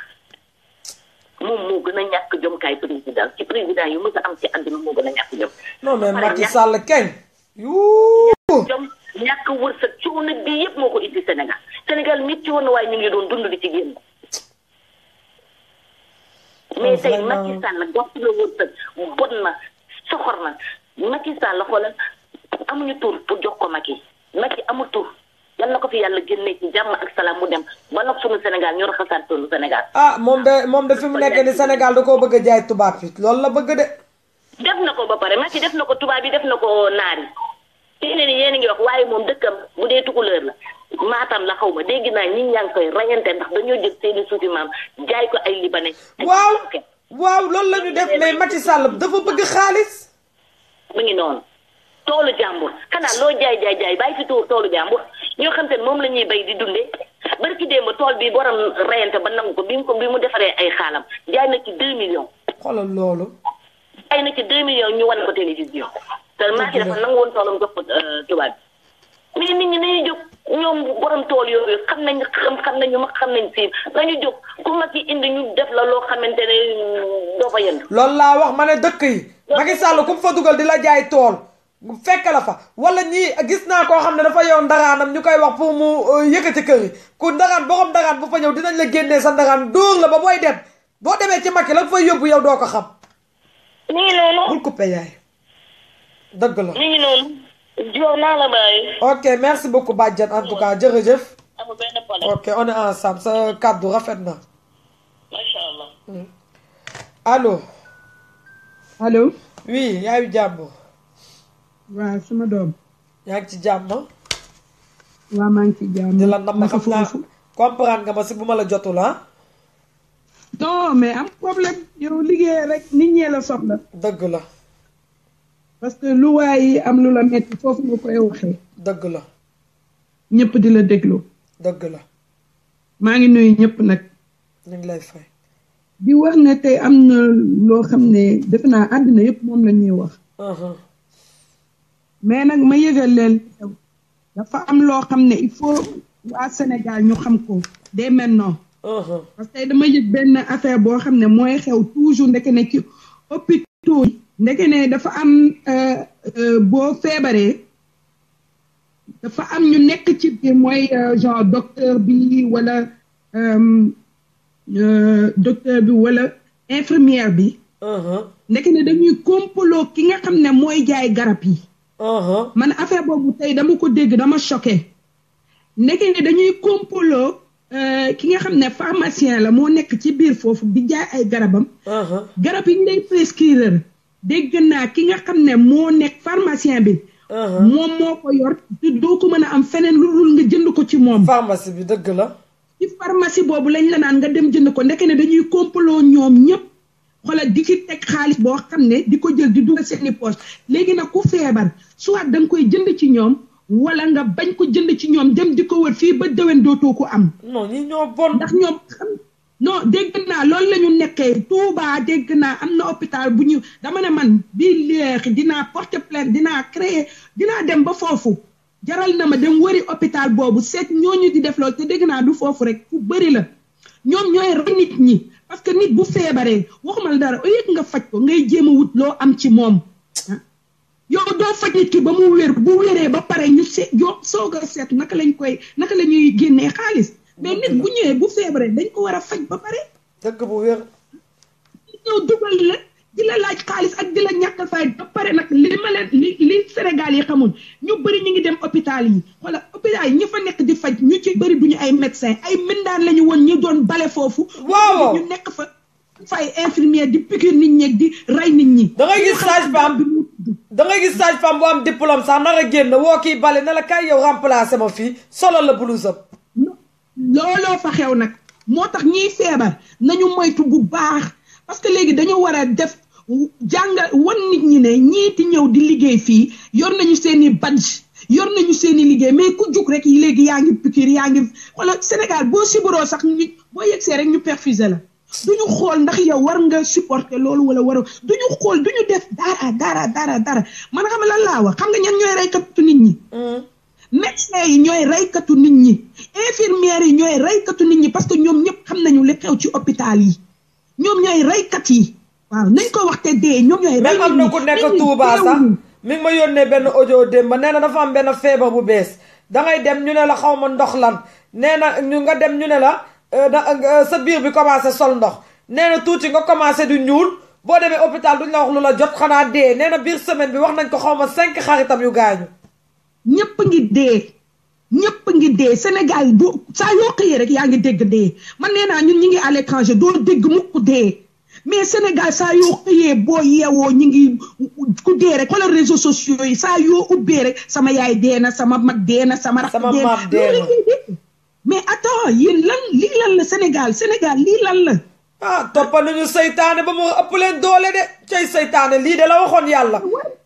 moom moo gën a ñàkk jom kaay président ci président yu mës a am ci àdduna moo gën a ñàkk jom. non mais Macky Sall kañ. jom ñàkk wërsëg coono bi yëpp moo ko indi Sénégal métti woon na waaye ñu ngi doon dund di ci génn. mais tey Macky Sall gàtt la wërsëg bon na soxor na Macky Sall xoolal amuñu tur pour jox ko Macky amul tur. yal na ko fi yàlla génne ci jàmm ak salaam mu dem ba nag sunu Sénégal ñu raxasaat sunu Sénégal. moom de fi mu nekk ni Sénégal da koo bëgg a jaay tubaab fi loolu la bëgg de. def na ko ba pare Macky def na ko tubaab yi def na ko naar yi. fii ne ni yéen a ngi wax waaye moom dëkkam bu dee tukulóor la maatam la xaw ma dégg naa ñi ñaa ngi koy rayante ndax dañoo jël seeni suufi maam jaay ko ay libanais. waaw loolu la ñu def mais Macky Sall dafa bëgg xaalis. mu ngi noonu. toolu jàmbur xanaa loo jaay bàyyi fi toolu jàmbur ñoo xam te ne moom la ñuy bay di dundee bari ci démb tool bi borom reyante ba nangu ko bi mu defaree ay xaalam jaay na ci 2 millions. xoolal loolu. jaay na ci 2 millions ñu wan ko télévision. te Macky dafa nangu woon toolam jox ko tubaab bi mais nit ñi nañu jóg ñoom borom tool yooyu xam nañ siin nañu jóg ku Macky indi ñu def la loo xamante ne doo fa yënd. loolu laa wax ma ne dëkk yi. Macky Sall ku mu fa dugal di la jaay tool. fekk la fa wala ñii gis naa koo xam ne dafa yow ndaraanam ñu koy wax pour mu yëkkati kër yi ku ndaraan borom ndaraan bu fa ñëw dinañ la génnee sa ndaraan dóor la ba booy dem boo demee ci Macky la fay yóbbu yow doo ko xam. ni ngi noonu. bul coupé yaay. dëgg la ni ngi noonu. jox naa la bàyyi. ok merci beaucoup Badiane en tout cas jërëjëf. amul benn problème. ok on est ensemble sa kàddu rafet na. macha allah. allo. allo. oui yaayu jàmm. waaw sama doom. yaa ngi ci jàmm. waaw maa ngi ci jàmm. di la nam xam naa comprendre nga ma si bu ma la jotul ah. non mais am problème yow liggéey rek nit ñee la soxla. dëgg la. parce que lu waay am lu la metti foofu nga koy waxee. dëgg la. ñëpp di la déglu. dëgg la. maa ngi nuyu ñëpp nag. ñu ngi lay fay. di wax ne tey am na loo xam ne defe naa àddina yëpp moom la ñuy wax. mais nag ma yëgal leen dafa am loo xam ne il faut waa Sénégal ñu xam ko dès maintenant. parce que dama yëg benn affaire boo xam ne mooy xew toujours ndeke ne ci hôpitaux yi ndeke ne dafa am boo feebaree dafa am ñu nekk ci biir mooy genre docteur bi wala infirmière bi. ndeke ne dañuy complot ki nga xam ne mooy jaay garab yi. man affaire boobu tey dama ko dégg dama choqué ndeke ne dañuy complot ki nga xam ne pharmacien la moo nekk ci biir foofu di jaay ay garabam. garab yi ñu lay prescrire dégg naa ki nga xam ne moo nekk pharmacien bi. moom moo ko yor te doo ko mën a am feneen lu dul nga jënd ko ci moom. pharmacie bi dëgg la. ci pharmacie boobu lañ la naan nga dem jënd ko ndeke ne dañuy complot ñoom ñëpp. xoolal di ci teg xaalis boo xam ne di ko jël di dugal seeni poche léegi nag ku feebar soit da nga koy jënd ci ñoom wala nga bañ ko jënd ci ñoom dem di ko wër fii ba déwén dootoo ko am. non ñi ñoo bon. ndax ñoom xam non dégg naa loolu la ñu nekkee Touba dégg naa am na hôpital bu ñu dama ne man bii léegi dinaa porter plainte dinaa dem ba foofu jaral na ma dem wëri hôpital boobu seet ñooñu di def loolu te dégg naa du foofu rek fu bëri la ñoom ñooy rey nit ñi. parce que nit bu feebaree waxuma la dara au lieu nga faj ko ngay jéem a wut loo am ci moom yow doo faj nit ki ba mu wér bu wéree ba pare ñu seet yow soog a seet naka la ñuy génnee xaalis mais nit bu ñëwee bu feebaree dañ ko war a faj ba pare. dëgg bu wér. ñëw dugal la di la laaj xaalis ak di la ñàkkal fay ba pare nag li ma leen li Sénégal yi xamul ñu bëri ñu ngi dem hôpital yi wala hôpital yi ñi fa nekk di faj ñu ci bëri duñu ay médecin ay mbindaan lañu woon ñu doon bale foofu. waaw ñu nekk fa fay infirmière di piqûre nit ñi di rey nit ñi. da ngay gis sage-femme bu am diplôme sax nar a génn woo kii bale ne la kay yow remplacer ma fii solo la blouse am. looloo fa xew nag moo tax ñiy feebar nañu moytu bu baax parce que léegi dañu war a def jàngal wan nit ñi ne ñiiti ñëw di liggéey fii yor nañu seeni badge yor nañu seeni liggéey mais ku jug rek léegi yaa ngi piqûre yaa ngi wala Sénégal boo sibaroo sax ñu boo yegsee rek ñu perfuser la duñu xool ndax yow war nga supporter loolu wala war duñu xool duñu def dara man xam lan laa wax xam nga ñan ñooy reykatu nit ñi médecins yi ñooy reykatu nit ñi infirmières yi ñooy reykatu nit ñi parce que ñoom ñëpp xam nañu li xew ci hôpital yi ñoom ñooy reykat yi waaw nañ ko wax te dee ñoom ñooy rey même am na ku nekk Touba sax mi ngi ma yónnee benn audio démb nee na dafa am benn feebar bu bees dangay dem ñu ne la xaw ma ndox lan nee na ñu nga dem ñu ne la sa biir bi commencé sol ndox nee na tuuti nga commencé du ñuul boo demee hôpital duñ la wax lu la jot xanaa dee nee na biir semaine bi wax nañ ko xaw ma 5 xaritam yu gaañu. ñëpp ngi dee Sénégal bu saa yoo xëyee rek yaa ngi dégg dee man nee naa ñun ñi ngi à l'étranger doo dégg mukk dee mais Sénégal saa yoo xëyee boo yeewoo ñi ngi ku dee rek xoolal réseaux sociaux yi saa yoo ubbee rek sama yaay dee na sama mag dee na sama rakk dee na mais attends yéen lii lan la Sénégal lii lan la toppa nañu seytaane ba mu ëpp leen doole de cay seytaane lii de la waxoon yàlla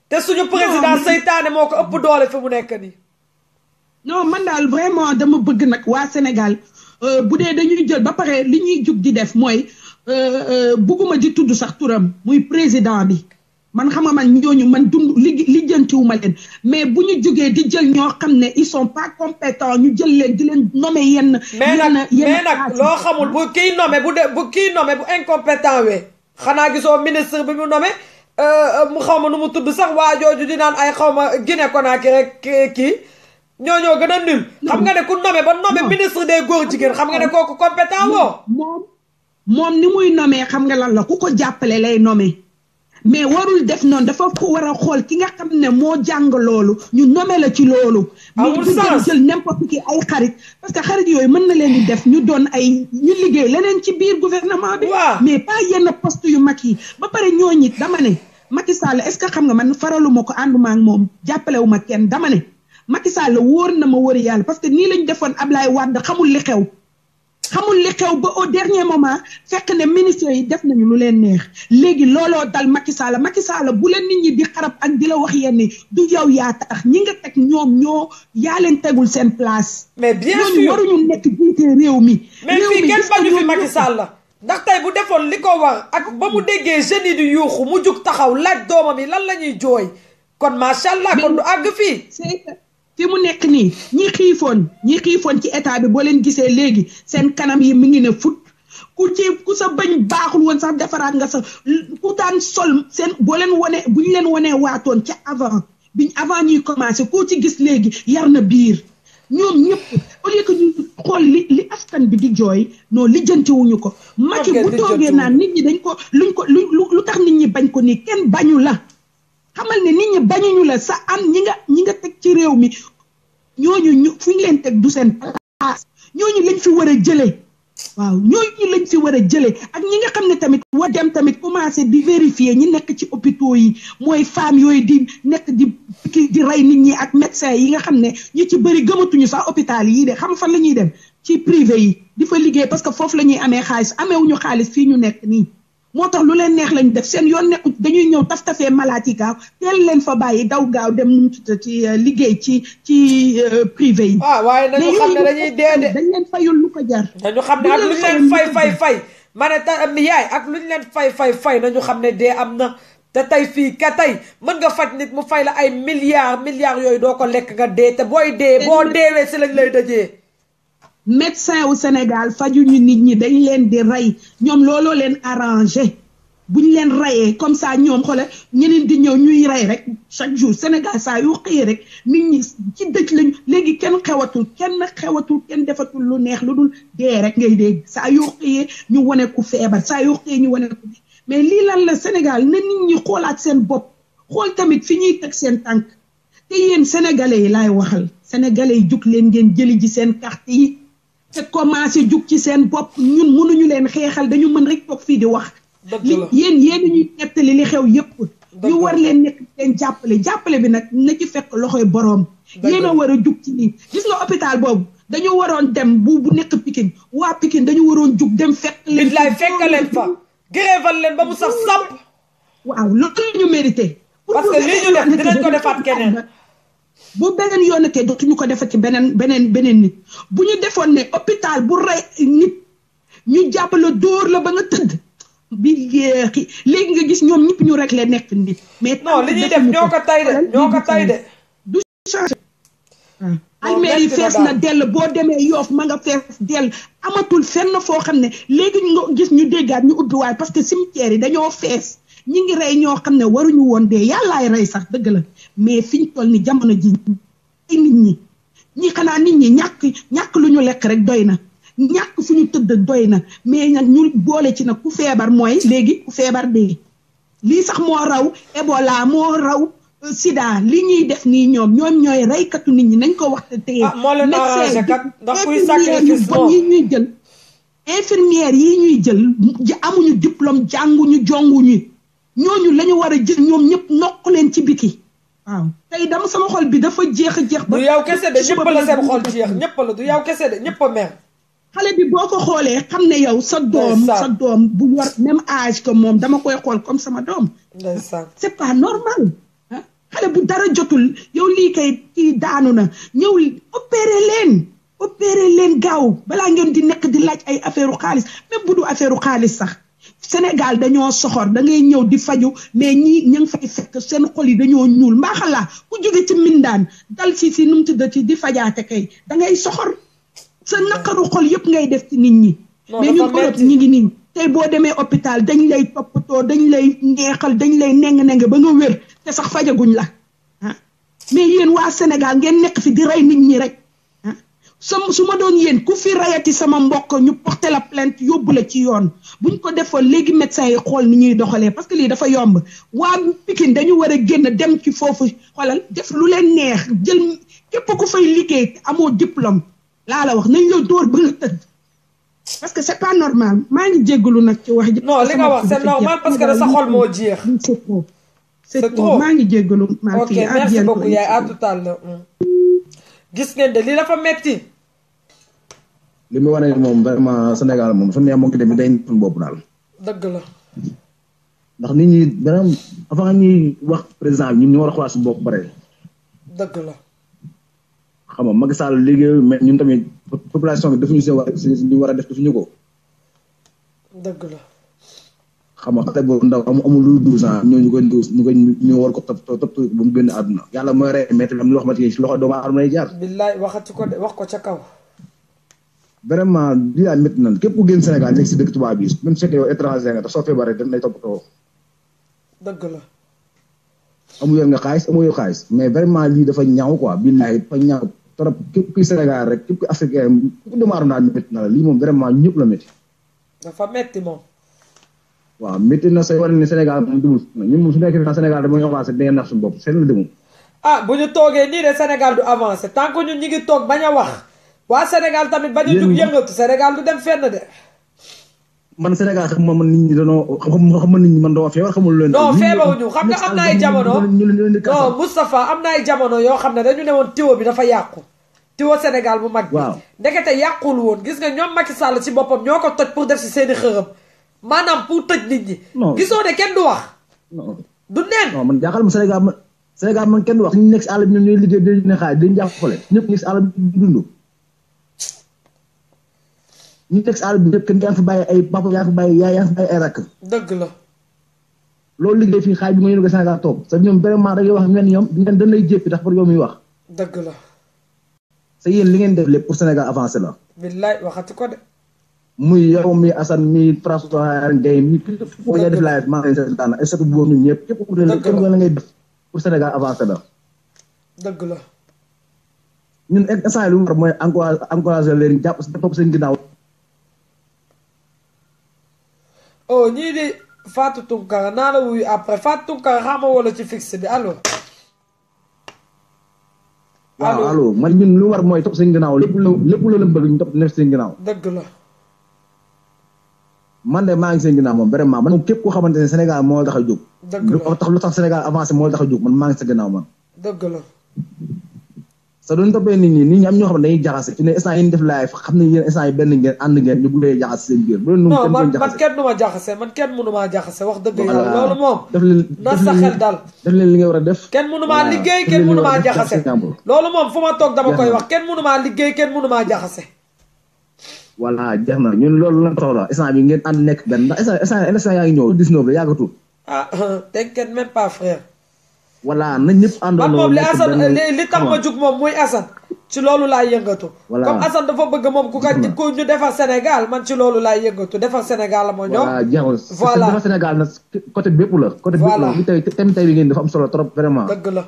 te suñu président seytaane moo ko ëpp doole fi mu nekk nii non man daal vraiment dama bëgg nag waa Sénégal bu dee dañuy jël ba pare li ñuy jug di def mooy bugguma di tudd sax turam muy président bi man xam nga man ñooñu man dund lijjantiwuma leen mais bu ñu jógee di jël ñoo xam ne ils sont pas compétents ñu jël leen di leen nommer yenn mais nag loo xamul bu kii nommé bu incompétent wee xanaa gisoo ministre bi mu nommé mu xaw ma nu mu tudd sax waa jooju di naan ay xaw ma Guinée Conakry rek kii ñoo gën a nul xam nga ne ku nommé ba nommé ministre des góor jigéen xam nga ne kooku compétent woo moom ni muy nommé xam nga lan la ku ko jàppale lay nommé mais warul def noonu dafa ko war a xool ki nga xam ne moo jàng loolu ñu nommé la ci loolu mais du jël n'importe qui ay xarit parce que xarit yooyu mën na leen di def ñu doon ay ñu liggéey leneen ci biir gouvernement bi mais pas yenn poste yu mag yi ba pare ñooñit dama ne Macky Sall est-ce que xam nga man faraluma ko ànduma ak moom jàppalewuma kenn dama ne Macky Sall wóor na ma wóor yàlla parce que nii lañ defoon Ablaye Wade xamul li xew ba au dernier moment fekk ne ministre yi def nañu lu leen neex léegi looloo dal Macky Sall bu leen nit ñi di xarab ak di la wax yenn du yow yaa tax ñi nga teg ñoom yaa leen tegul seen place. mais bien sûr ñooñu waruñu nekk jiite réew mi. mais fii kenn bañu fi Macky Sall ndax tey bu defoon li ko war ak ba mu déggee jeunes yi di yuuxu mu jug taxaw laaj doomam yi lan la ñuy jooy kon macha allah kon du àgg fii. fi mu nekk nii ñi xiifoon ci état bi boo leen gisee léegi seen kanam yi mi ngi ne fut ku sa bañ baaxul woon sax defaraat nga sa ku daan sol seen boo leen wone bu ñu leen wonee waatoon ca avant ñuy commencé koo ci gis léegi yar na biir ñoom ñëpp au lieu que ñu xool li askan bi di jooy non lijjantiwuñu ko Macky bu toogee naan nit ñi dañ ko lu tax nit ñi bañ ko nii kenn bañu la xamal ne nit ñi bañuñu la sa am ñi nga teg ci réew mi ñooñu fu ñu leen teg du seen place ñooñu lañ fi war a jëlee waaw ñooñu lañ fi war a jëlee ak ñi nga xam ne tamit war dem tamit commencé di vérifier ñi nekk ci hôpitaux yi mooy femmes yooyu di nekk di rey nit ñi ak médecins yi nga xam ne ñu ci bëri gëmatuñu sax hôpital yi de xam fan la ñuy dem ci privé yi di fa liggéey parce que foofu la ñuy amee xaalis ameewuñu xaalis fii ñu nekk nii moo tax lu leen neex lañ def seen yoon nekku dañuy ñëw taf-tafee malaat yi gaaw teel leen fa bàyyi daw gaaw dem nu mu tudd ci liggéey ci privé yi. waaye nañu xam ne dañuy dee de dañ leen fayul lu ko jar. nañu xam ne ak luñ leen fay ma ne yaay ak luñ leen fay nañu xam ne dee am na te tey fii ka tey mën nga faj nit mu fay la ay milliards yooyu doo ko lekk nga dee te boo deewee si lañ lay dajee. médecin wu Sénégal fajuñu nit ñi dañ leen di rey ñoom looloo leen arrangé buñ leen reyee comme ça ñoom xoolal ñeneen di ñëw ñuy rey rek chaque jour Sénégal saa yu xëyee rek nit ñi ci dëj lañ léegi kenn xewatul kenn defatul lu neex lu dul dee rek ngay dégg saa yu xëyee ñu wane ku feebar saa yu xëyee ñu wane ku mais lii lan la Sénégal na nit ñi xoolaat seen bopp xool tamit fi ñuy teg seen tànk te yéen sénégalais yi laay waxal sénégalais yi jug leen ngeen jëli ji seen carte yi te commencé jug ci seen bopp ñun mënuñu leen xeexal dañu mën rek toog fii di wax li yéen ñuy nettali li xew yépp ñu war leen nekk leen jàppale bi nag na ci fekk loxoy boroom yéen a war a jug ci nii gis nga hôpital boobu dañu waroon dem bu nekk Pikine waa Pikine dañu waroon jug dem fekk leen leen fa gréval leen ba mu saf sàpp waaw loolu la ñu mérité parce que lii ñu def dinañ ko defaat keneen bu beneen yoon ke dootuñu ko defat ci beneen nit bu ñu defoon ne hôpital bu rey nit ñu jàppale dóor la ba nga tëdd bi léegi nga gis ñoom ñëpp ñu rek leen nekk nit mais non li ñuy def ñoo ko tay de du changé almeer yi fees na dell boo demee Yoff ma nga fees dell amatul fenn foo xam ne léegi nga gis ñu déggaat ñu ubbi waay parce que cimetière yi dañoo fees ñi ngi rey ñoo xam ne waruñu woon dee yàllaay rey sax dëgg la mais fi ñu toll ni jamono ji ay nit ñi xanaa nit ñi ñàkk lu ñu lekk rek doy na ñàkk fu ñu tëdd doy na mais nag ñu boole ci nag ku feebar mooy léegi ku feebar dee lii sax moo raw Ebola moo raw Sida li ñuy def nii ñoom ñooy reykatu nit ñi nañ ko wax te teye yi ñuy jël infirmière yi ñuy jël amuñu diplôme jànguñu jonguñu ñooñu la ñu war a jël ñoom ñëpp nokk leen ci biti waaw tey dama sama xol bi dafa jeex ba du yow kese de ñëpp la seen xol jeex ñëpp la du yow kese de ñëpp a mer xale bi boo ko xoolee xam ne yow sa doom bu yor même âge que moom dama koy xool comme sama doom c'est pas normal xale bu dara jotul yow lii kay kii daanu na ñëw opéré leen gaaw balaa ngeen di nekk di laaj ay affaire u xaalis même bu du affaire u xaalis sax Sénégal dañoo soxor da ngay ñëw di faju mais ña ngi fay fekk seen xol yi dañoo ñuul mbaaxalaa ku jóge ci mindaan dal si nu mu tuddati di fajaate kay da ngay soxor sa naqaru xol yëpp ngay def ci nit ñi mais ñun Europe ñi ngi nii tey boo demee hôpital dañ lay toppatoo dañ lay neexal dañ lay neng ba nga wér te sax fajaguñ la mais yéen waa Sénégal ngeen nekk fi di rey nit ñi rek su ma doon yéen ku fi rayati sama mbokk ñu porté la plainte yóbbu la ci yoon buñ ko defoon léegi médecins yi xool ni ñuy doxalee parce que lii dafa yomb waa Pikine dañu war a génn dem ci foofu xoolal def lu leen neex jël képp ku fay liggéey amoo diplôme laa la wax nañ la dóor ba nga tëdd parce que c'est pas normal maa ngi jéggalu nag ci wax ji. non li nga wax c'est normal parce que da sa xol moo jeex. c'est trop maa ngi jéggalu. ok merci beaucoup yaay à tout à l'heure gis ngeen de lii dafa metti li mu wane moom vraiment Sénégal moom su neex moom ki tamit day suñu bopp daal. dëgg la. ndax nit ñi vraiment avant ñuy wax président bi ñun ñu war a xoolaat suñu bopp bare. dëgg la. xam nga Macky Sall liggéey mais ñun tamit population bi defuñu seen li war a def defuñu ko. dëgg la. xam nga xale boobu ndaw amul lu 12 ans ñu war ko topp ba mu génn àdduna. yàlla mooy rey mais tamit am na loo xamante ni si loxo doomu aadama lay jaar. billaay waxati ko de wax ko ca kaw. vraiment lii daal métti na képp ku génn Sénégal nekk si dëkk tubaab bi même su fekkee yow étranger nga te soo feebaree dañ lay toppatoo. dëgg la. amul yor nga xaalis amul yor xaalis mais vraiment lii dafa ñaaw quoi billaay dafa ñaaw trop képp kuy Sénégal rek képp kuy africain képp ku doomu aadama daal métti na la lii moom vraiment ñëpp la métti. dafa métti moom. waaw métti na say war ne Sénégal moom demul ñun moom su nekkee na Sénégal dama ñu avancé da ngeen nax suñu bopp seen la demul. ah bu ñu toogee nii de Sénégal du avancé tant que ñun ñu ngi toog bañ a wax. waa Sénégal tamit bañ a jug yëngatu Sénégal du dem fenn de. man Sénégal xam nga man nit ñi dañoo xam nit ñi man dama feebar xamul leen. non feebaruñu xam nga am na ay jamono non Moustapha am na ay jamono yoo xam ne dañu ne woon tiwo bi dafa yàqu. tiwo Sénégal bu mag bi. waaw ndekete yàqul woon gis nga ñoom Macky Sall ci boppam ñoo ko toj pour def si seeni xërëm maanaam pour tëj nit ñi. gisoo ne kenn du wax. du neen. non man jaaxal ma Sénégal man kenn du wax ñu nekk si àll bi ñoom ñooy liggéey dañuy ne xaaj dañuy jàppale ñëpp ñu si àll bi dund. ñu nekk si àll bi ñëpp kenn yaa ngi fi bàyyi ay papa yaa ngi fi bàyyi yaay yaa ngi fi bàyyi ay rakk. dëgg la. loolu liggéey fii xaaj bi nga yéen a Sénégal toog sa ñoom vraiment da ngay wax mel ni ñoom dañ lay jéppi tax pour yow muy wax. dëgg la. sa yéen li ngeen def lépp pour Sénégal avancé la. billaay waxati ko de. muy yow mi Assane mi François Gueye mi foo ngay def laaj maa ngi leen seetaan ay satu boobu ñun ñëpp képp ku la ngay def pour Sénégal avancé la. dëgg la. ñun instant lu mu war mooy encouragé leen jàpp topp seen ginnaaw. oh ñii di Fatou Tunkara naa la wuyu après Fatou Tunkara xama wala ci fixe bi allo. waaw allo man ñun lu war mooy topp seen ginnaaw lépp lu la bëgg ñu topp nekk seen ginnaaw. dëgg la. man de maa ngi seen ginnaaw moom vraiment man moom képp koo xamante ne Sénégal moo tax a jóg. dëgg la lu tax Sénégal avancé moo tax a jóg man maa ngi sa ginnaaw man. dëgg la. sa doon toppee nit ñi am ñoo xam ne dañuy jaxase fi ne instant yi ñu def live xam ne yéen instant yi benn ngeen ànd ngeen ñu buggee jaxase seen biir. non man kenn du ma jaxase man kenn mënu maa jaxase wax dëgg yàlla loolu moom. na sa xel dal def leen li nga war a def. kenn mënu maa liggéey kenn mënu maa jaxase. loolu moom fu ma toog dama koy wax kenn mënu maa liggéey kenn mënu maa jaxase. voilà jeex na ñun loolu la soxla instant bi ngeen ànd nekk benn ndax instant yaa ngi ñëw 19 la yàggatul. ah t'inquiète même pas frère. voilà nañ ñëpp àndoon moom li Assane li tax ma jug moom muy Assane ci loolu laay yëngatu. comme Assane dafa bëgg moom ku ñu defar Sénégal man ci loolu laay yëngatu defar Sénégal la moo ñëw. voilà defar Sénégal nag côté bépp la. côté bépp la li tey bi ngeen dafa am solo trop vraiment. dëgg la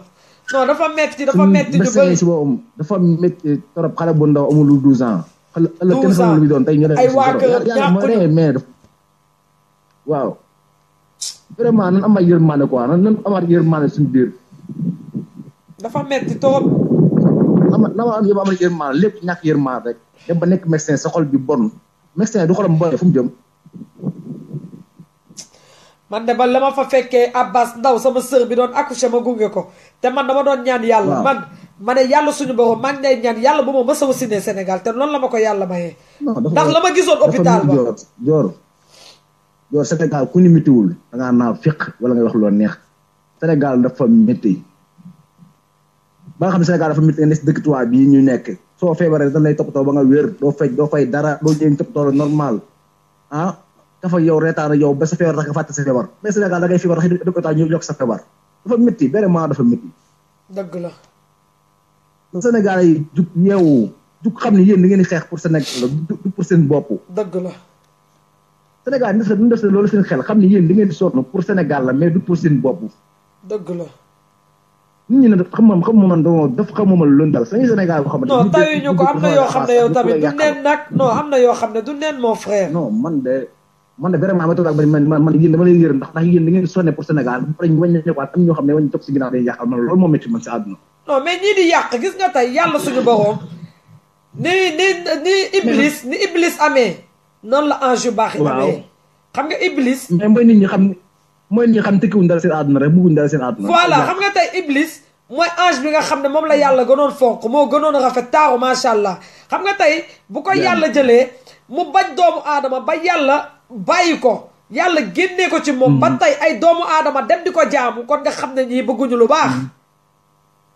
non dafa metti ñu bëri si boobu dafa metti trop xale bu ndaw amul 12 ans. 12 ans doon tey ñu ay waa kër ñàkkuñu mais waaw. vraiment nan amaat yërmande quoi nan amaat yërmande suñu biir. dafa metti trop. na ma am yëpp amal yërmande lépp ñàkk yërmande rek. dem ba nekk médecin sa xol bi bon médecin du xolam bon fu mu jëm. man de ba la ma fa fekkee Abbas Ndaw sama sœur bi doon accouché ma gunge ko te man dama doon ñaan yàlla. ma ne yàlla suñu borom maa ngi lay ñaan yàlla bu ma mës a wasiné Sénégal te loolu la ma ko yàlla mayee. ndax la ma gisoon hôpital ba Joor Sénégal ku ñu méttiwul da ngaa naa fiq wala ngay wax loo neex Sénégal dafa métti ba nga xam ne Sénégal dafa métti nga nekk dëkk tubaab bii ñu nekk soo feebaree dañ lay toppatoo ba nga wér doo fay dara doo jéem toppatoo normal ah dafa yow reetaan yow ba sa feebar tax nga fàtte sa feebar mais Sénégal da ngay feebar tax dëkk ñu yokk sa feebar dafa métti vraiment dafa métti. dëgg la. Sénégal yi jug yeewu jug xam ne yéen da ngeen di xeex pour Sénégal du pour seen bopp. dëgg la. Sénégal ñu def loolu seen xel xam ne yéen da ngeen di sonn pour Sénégal la mais du pour seen bopp. dëgg la. nit ñi ne xam man dafa xamuma lu dal sañu Sénégal boo xam ne. non tayuñu ko am na yoo xam ne yow tamit du neen nag non am na yoo xam ne du neen mon frère. non man de vraiment ma toog ak man yéen dama leen yërëm ndax yéen da ngeen di sonné pour Sénégal ba pare ñu wàññi ñëwaat am ñoo xam ne wañ topp si ginnaaw day yàqal man loolu moo métti man si àdduna. non mais ñii di yàq gis nga tey yàlla suñu borom ni iblis amee noonu la ange yu baax yi amee. xam nga iblis. mais mooy nit ñi xam tekkiwuñ dara seen àdduna rek bëgguñ dara seen àdduna. voilà xam nga tey iblis mooy ange bi nga xam ne moom la yàlla gënoon fonk moo gënoon a rafet taaru macha allah xam nga tey bu ko yàlla jëlee mu bañ doomu aadama ba yàlla bàyyi ko yàlla génnee ko ci moom. ba tey ay doomu aadama dem di ko jaamu kon nga xam ne ñii bëgguñu lu baax.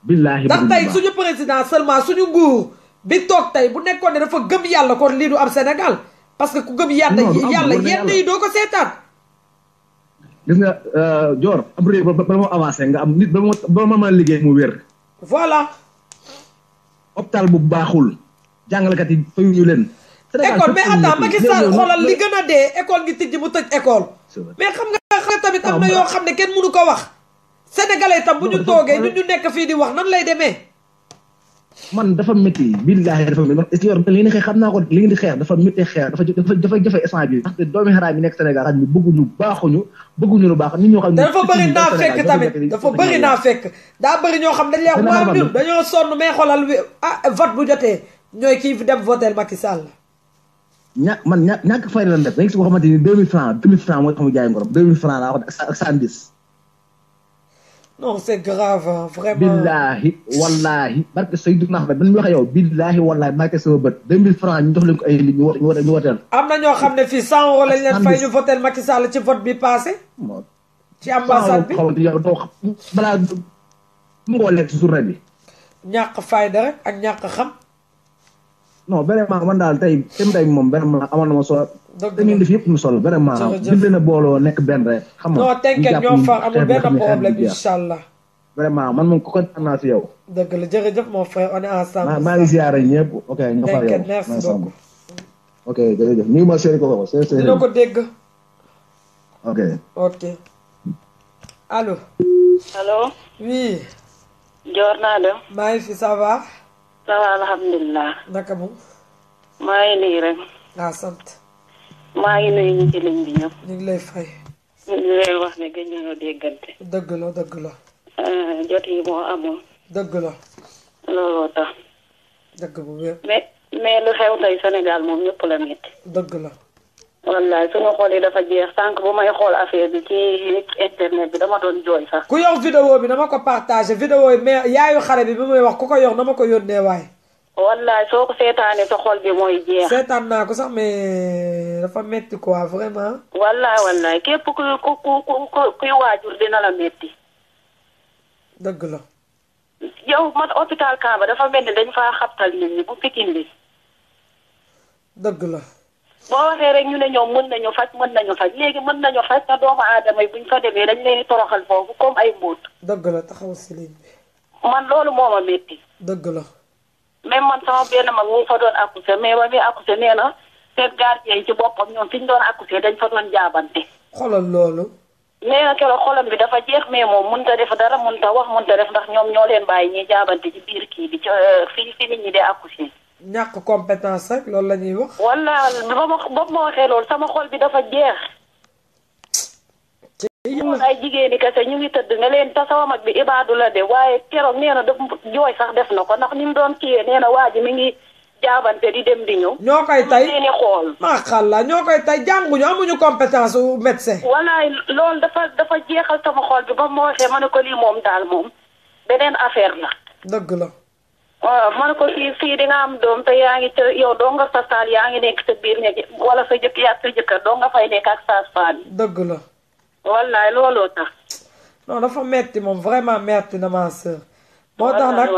billaahi ndax tey suñu président seulement suñu nguur bi toog tey bu nekkoon ne dafa gëm yàlla kon lii du am Sénégal parce que ku gëm yàlla yenn yi doo ko seetaan. gis nga Dior am réew ba moo avancé nga am nit ba ma mën a liggéey mu wér. voilà. hôpital bu baaxul jàngalekat yi fayuñu leen. école mais attends Macky Sall xoolal li gën a dee école ngi tijji mu tëj école. mais xam nga tamit am na yoo xam ne kenn mënu ko wax. Sénégalais tam bu ñu toogee ñun ñu nekk fii di wax nan lay demee. man dafa métti billaahi dafa métti est-ce que yor li ngeen di xeex xam naa ko li ngeen di xeex dafa métti xeex dafa jafe instant bi ndaxte doomi xaraam yi nekk Sénégal xam ni bëgguñu lu baax nit ñoo xam ne dafa bëri naa fekk tamit dafa bëri naa fekk daa bëri ñoo xam dañ lay wax waaw ñun dañoo sonn mais xoolal vote bu jotee ñooy kii fi dem voter Macky Sall ñàkk fay la def da nga gis boo xamante ni 2000 francs mooy tax mu jaay ngorom 2000 francs laa wax ak 110 non c'est grave vraiment. billahi wallahi barke Seydou Ahmed ba ñu waxee yow billahi wallahi barke sama bët 2000 francs ñu jox leen ko ay nit ñu woteel. am na ñoo xam ne fii 100 € lañ leen fay ñu votel Macky Sall ci vote bi passé. ci ambassade bi xamante yow doo balaa mu ngoo lekk si journée bi. ñàkk fayda rek ak ñàkk xam. non vraiment man daal tey moom vraiment amoon na ma solo. dëgg la def yëpp mu solo vraiment. bind na booloo nekk benn rek. xam nga non t'inquiète ñoo far amul benn problème incha allah. vraiment man moom kontaan naa si yow. dëgg la jërëjëf mon frère on est ensemble. maa ngi ziare ñëpp. ok nga far yow t'inquiète merci beaucoup. ok jërëjëf nii ma chéri ko dina ko dégg. ok. ok allo. allo. oui. Dior naa dem. maa ngi fi ça va. ça va alhamdulilah. naka moom. maa ngi nii rek. naa sant. maa ngi nuyu ñu ci ligne bi ñëpp. ñu ngi lay fay. ñu leen wax ne gëj nañoo déggante. dëgg la dëgg la. jot yi moo amoon. dëgg la. looloo tax. dëgg bu wér. mais lu xew tey Sénégal moom ñëpp la metti. dëgg la. wallaay suñu xool yi dafa jeex sànq bu may xool affaire bi ci internet bi dama doon jooy sax. ku yor vidéo bi dama ko partagé vidéo yi mais yaayu xale bi muy wax ku ko yor dama ko yónnee waay. wallaay soo ko seetaanee sa xol bi mooy jeex. seetaan naa ko sax mais dafa metti quoi vraiment. wallaay képp kuy waajur dina la metti. dëgg la. yow man hôpital Kamba dafa mel ni dañ faa xabtal nit ñi bu Pikine bi. dëgg la. boo waxee rek ñu ne ñoom mën nañu faj léegi mën nañu faj te doomu aadama yi buñ fa demee dañ leen toroxal foofu comme ay mbóot. dëgg la taxaw si ligne bi. man loolu moo ma métti. dëgg la. même man sama benn mag mu fa doon accouché mais ba muy accouché nee na seen gardien yi ci boppam ñoom fi ñu doon accouché dañ fa doon jaabante. xoolal loolu. nee na keroog xolam bi dafa jeex mais moom mënut a def dara mënut a wax mënut a def ndax ñoom ñoo leen bàyyi ñuy jaabante ci biir kii bi fi nit ñi dee accouché. ñàkk compétence rek loolu la ñuy wax. wala ba ma waxee loolu sama xol bi dafa jeex. ñun ay jigéeni kese ñu ngi tëdd nga leen te sama mag bi ibaadu la de waaye keroog nee na daf jooy sax def na ko ndax ni mu doon kiyee nee na waa ji mi ngi jaabante di dem di ñëw. ñoo koy tay seeni xool. macha allah ñoo koy tay jànguñu amuñu compétence u médecin. walaay loolu dafa jeexal sama xol bi ba ma waxee ma ne ko lii moom daal moom beneen affaire la. dëgg la. waaw ma ne ko fii di nga am doom te yaa ngi ca yow doo nga sa saal yaa ngi nekk sa biir nekk wala sa jëkkër doo nga fay nekk ak sage-femme yi. dëgg la. wallaay looloo tax. non dafa metti moom vraiment metti na ma sœur. moo tax nag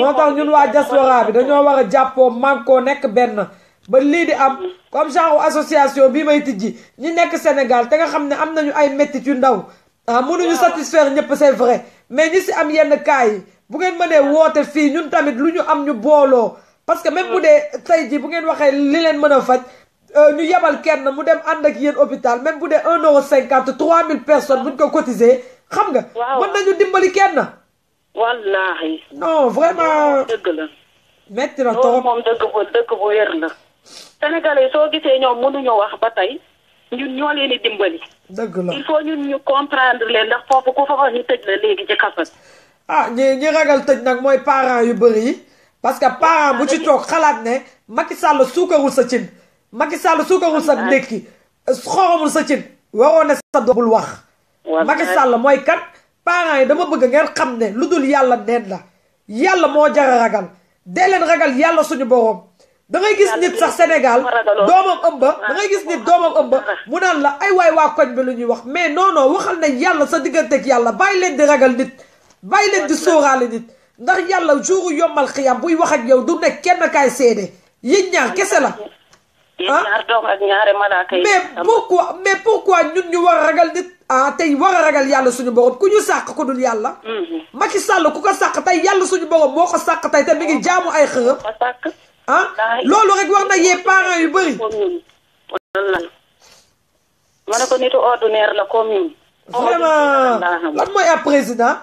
moo tax ñun waa diaspora bi dañoo war a jàppoo mànkoo nekk benn ba lii di am comme genre association bii may tijji ñi nekk Sénégal te nga xam ne am nañu ay méttit yu ndaw mënuñu satisfaire ñëpp c'est vrai mais ñi si am yenn cas yi bu ngeen mënee woote fii ñun tamit lu ñu am ñu booloo parce que même bu dee tey ji bu ngeen waxee li leen mën a faj ñu yebal kenn mu dem ànd ak yéen hôpital même bu dee 1,50 € 3000 personnes buñ ko cotiser xam nga mën nañu dimbali kenn. wallaahi. non vraiment dëgg la. metti na loolu trop moom dëgg bu wér la. Sénégalais soo gisee ñoom mënuñu wax ba tey ñun ñoo leen di dimbali. dëgg la il faut ñun ñu comprendre leen ndax foofu ku fa wax ñu tëj la léegi ci kaso. ñi ragal tëj nag mooy parents yu bëri yi parce que parent bu ci toog xalaat ne Macky Sall suukarul sa cin Macky Sall suukarul sa ndékki xoromul sa cin waroo ne sa doom bul wax. Macky Sall mooy kat. parents yi dama bëgg ngeen xam ne lu dul yàlla neen la yàlla moo jara ragal dee leen ragal yàlla suñu boroom da ngay gis nit sax Sénégal doomam ëmba da ngay gis nit doomam ëmba mu naan la ay waay waa koñ bi lu ñuy wax mais non waxal ne yàlla sa digganteeg yàlla bàyyi leen di ragal nit bàyyi leen di sóoraale nit ndax yàlla jouru yombal xiyam buy wax ak yow du nekk kenn kaay seede yéen ñaar kese la mais pourquoi ñun ñu war a ragal nit tey war a ragal yàlla suñu borom ku ñu sàq ku dul yàlla. Macky Sall ku ko sàq tey yàlla suñu borom moo ko sàq tey te mi ngi jaamu ay xërëm. loolu rek war na yee parents yu bëri. ma ne ko nitu ordinaire la comme ñun. vraiment lan mooy ab président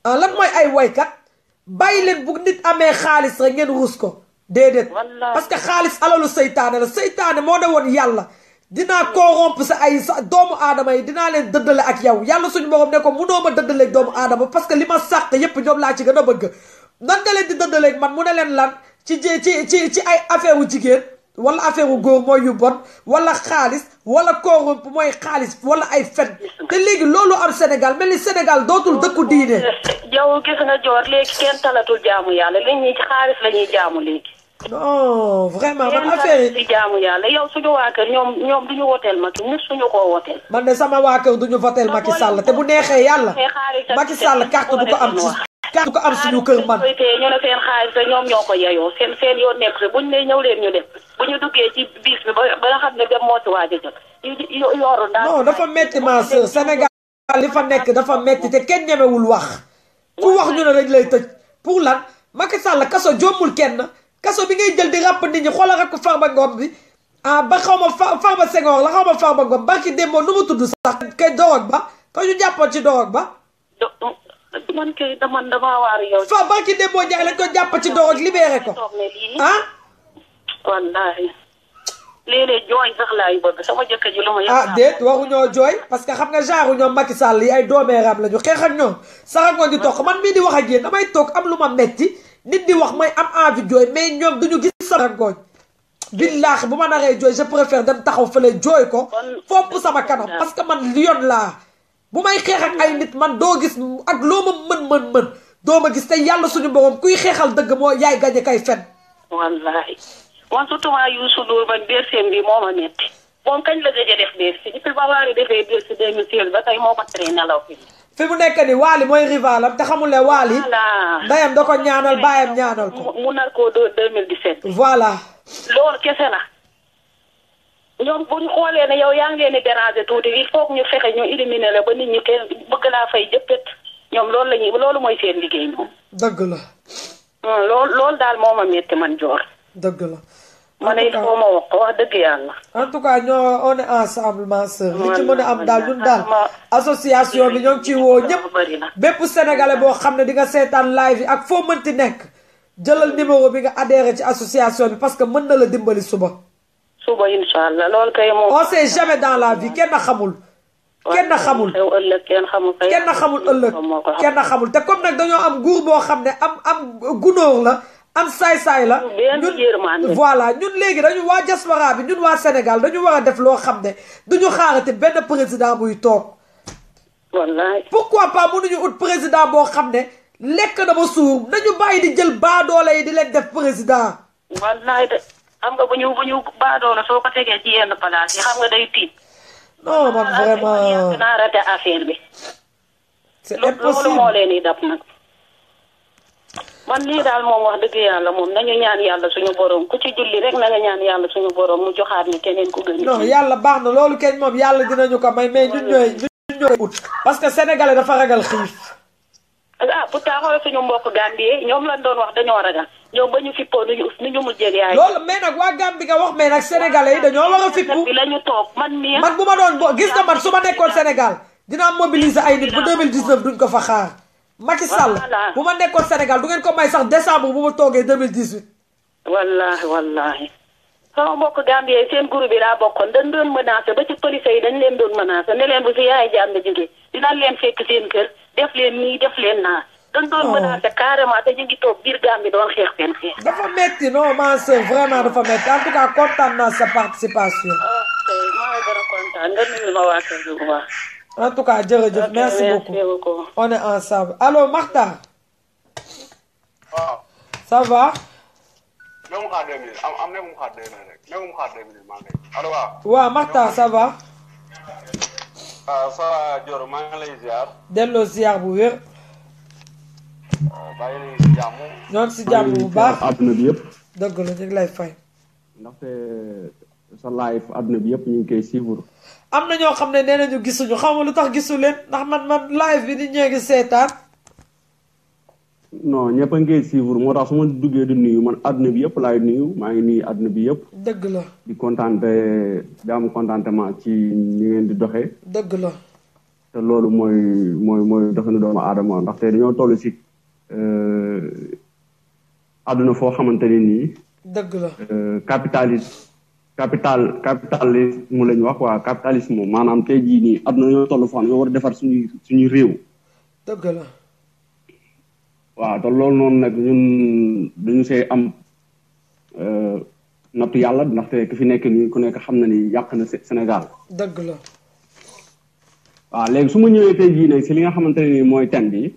lan mooy ay waykat bàyyi leen bu nit amee xaalis rek ngeen ruus ko déedéet. parce que xaalis alalu seytaane la seytaane moo ne woon yàlla. dinaa corrompre sa doomu aadama yi dinaa leen dëddale ak yow yàlla suñu borom ne ko munoo ma dëddaleeg doomu aadama parce que li ma sàq yépp ñoom laa ci gën a bëgg nan nga leen di dëddaleeg man mu ne leen lan ci ay affaire wu jigéen wala affaire wu góor mooy yu bon wala xaalis wala corrompre mooy xaalis wala ay fen te léegi loolu am Sénégal mel ni Sénégal dootul dëkku diine. yow gis nga joor léegi kenn talatul jaamu yàlla li ñuy xaalis la ñuy jaamu léegi. non vraiment man affaire yi jaamu yàlla yow suñu waa kër ñoom duñu woteel Macky ñun suñu koo woteel. man de sama waa kër duñu voteel Macky Sall te bu neexee yàlla Macky Sall carte du ko am suñu kër man. ñu ne seen xaalis ñoom ñoo ko yeyoo seen yoon nekk si buñ ne ñëw leen ñu dem bu ñu duggee ci biis bi ba nga xam ne dem moo si waaj a jot yoru daal. non dafa metti ma sœur Sénégal li fa nekk dafa metti te kenn ñemewul wax ku wax ñu ne dañ lay tëj pour lan Macky Sall kaso jommul kenn. kaso bi ngay jël di ràpp nit ñi xoolal rek Farba Ngom bi ba xaw ma Farba Senghor la xaw ma Farba Ngom barki démboo nu mu tudd sax kay dorog ba ko ñu jàppoon ci dorog ba. man kay dama waar yow. barki démboo Ndiaye lañ ko jàpp ci dorog libéré ko. wallaahi. léeg-léeg jooy sax laay bëgg sama jëkkër ji lu ma ah déet waruñoo jooy parce que xam nga genre ñoom Macky Sall yi ay doomeeraam lañu xeex ak ñoom sax ak ngi toog man mii di wax ak yéen damay toog am lu ma metti nit di wax may am envie jooy mais ñoom duñu gis sama ngooñ billaahi bu ma naree jooy je préfère dem taxaw fële jooy ko fopp sama kanam parce que man lion laa bu may xeex ak ay nit man doo gis ak loo ma mën doo ma gis te yàlla suñu borom kuy xeexal dëgg moo yaay gañe kay fen wallahi wan surtout maa Youssou Ndour ba berseem bi moo ma metti moom kañ la gëj a def bersi depuis ba Wally defee bersi 2016 ba tey moo ma tere nelaw fi mu nekk ni Wally mooy rivalam te xamul ne Wally ndeyam da ko ñaanal baayam ñaanal ko mu nar koo 2017 voilà loolu kese la ñoom bu ñu xoolee ne yow yaa ngi leen di déranger tuuti il faut ñu fexe ñu éliminer la ba nit ñi kenn bëgg laa fay jëppet ñoom loolu mooy seen liggéey moom dëgg la loolu daal moo ma metti man joor dëgg la ma ne il faut ma wax ko wax dëgg yàlla en tout cas ñoo on est ensemble ma sœur li ci mën a am daal ñun daal association bi ñoo ngi ciy woo ñëpp bépp sénégalais boo xam ne di nga seetaan live yi ak foo mënti nekk jëlal numéro bi nga adhéré ci association bi parce que mën na la dimbali suba inshallah loolu kay moom on sait jamais dans la vie kenn xamul kenn xamul ëllëg kenn xamul te comme nag dañoo am nguur boo xam ne am gunóor la am saay-saay la ñun voilà ñun léegi dañu waa diaspora bi ñun waa Sénégal dañu war a def loo xam ne duñu xaarati benn président buy toog wallaay pourquoi pas mënuñu ut président boo xam ne lekk na ba suur nañu bàyyi di jël baadoole yi di leen def président wallaay de xam nga bu ñu baadoole soo ko tegee ci yenn place yi xam nga day tiit non man vraiment naa raté affaire bi c'est impossible loolu moo leen di dab nag man lii daal moom wax dëgg yàlla moom nañu ñaan yàlla suñu borom ku ci julli rek na nga ñaan yàlla suñu borom mu joxaat ni keneen ku gën non yàlla baax na loolu kenn moom yàlla dinañu ko may mais ñun ñooy ut parce que sénégalais dafa ragal xiif pourtant xoolal suñu mbokk Gambie ñoom lañ doon wax dañoo ragal ñoom ba ñu fippoo nu ñu mujjee yaay loolu mais nag waa Gambie nga wax mais nag sénégalais yi dañoo war a fippu bi la ñu toog man bu ma doon gis nga man su ma nekkoon Sénégal dinaa mobiliser ay nit ba 2019 duñ ko fa xaar Macky Sall bu ma nekkoon Sénégal du ngeen ko may sax décembre bu ma toogee 2018 wallahi sama mbokk Gambie seen groupe bi laa bokkoon dañ doon menacé ba ci police yi dañ leen doon menacé ne leen bu fi yaay jàmm jógee dinañ leen fekk seen kër def leen nii def leen naa dañ doon menacé carrément te ñu ngi toog biir Gambie doon xeex seen xeex dafa metti non ma sœur vraiment dafa metti en tout cas kontaan naa sa participation maa ngi gën a kontaan nga nuyu ma waa kër gi bu baax en tout cas jërëjëf merci beaucoup on est ensemble allo Makhtar ça va waaw Makhtar ça va ça Dior maa ngi lay ziar delloo ziar bu wér bàyyi lay si jàmm ñoo ngi si jàmm bu baax àdduna bi yëpp dëgg la ñu ngi lay fay ndaxte sa live àdduna bi yëpp ñu ngi koy suivre am na ñoo xam ne nee nañu gisuñu xam nga lu tax gisu leen ndax man live bi nit ñee ngi seetaan non ñëpp a ngi suivre moo tax su ma duggee di nuyu man àdduna bi yëpp laay nuyu maa ngi nuyu àdduna bi yëpp dëgg la di kontaante di am contentement ci ñi ngeen di doxee dëgg la te loolu mooy doxinu doomu aadama ndaxte dañoo toll si àdduna foo xamante ni nii dëgg la capitalisme lañ wax waa capitalisme maanaam tey jii nii àdduna ñoo toll foo xam ne ñoo war a defar suñuy réew dëgg la waaw te loolu noonu nag ñun dañu see am nattu yàlla ndaxte ki fi nekk nii ku nekk xam na ni yàq na Sénégal dëgg la waaw léegi su ma ñëwee tey jii nag si li nga xamante ne nii mooy thème bi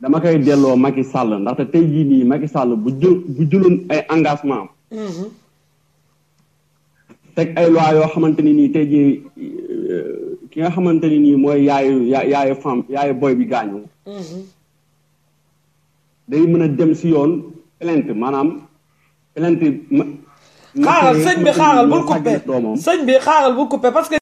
dama koy delloo Macky Sall ndaxte tey jii nii Macky Sall bu jëloon ay engagement am teg ay loi yoo xamante ni nii tey jii ki nga xamante ni nii mooy yaayu femme yaayu boy bi gaañu day mën a dem si yoon plainte maanaam plainte xaaral sëñ bi xaaral bul coupé sëñ bi xaaral bul coupé parce que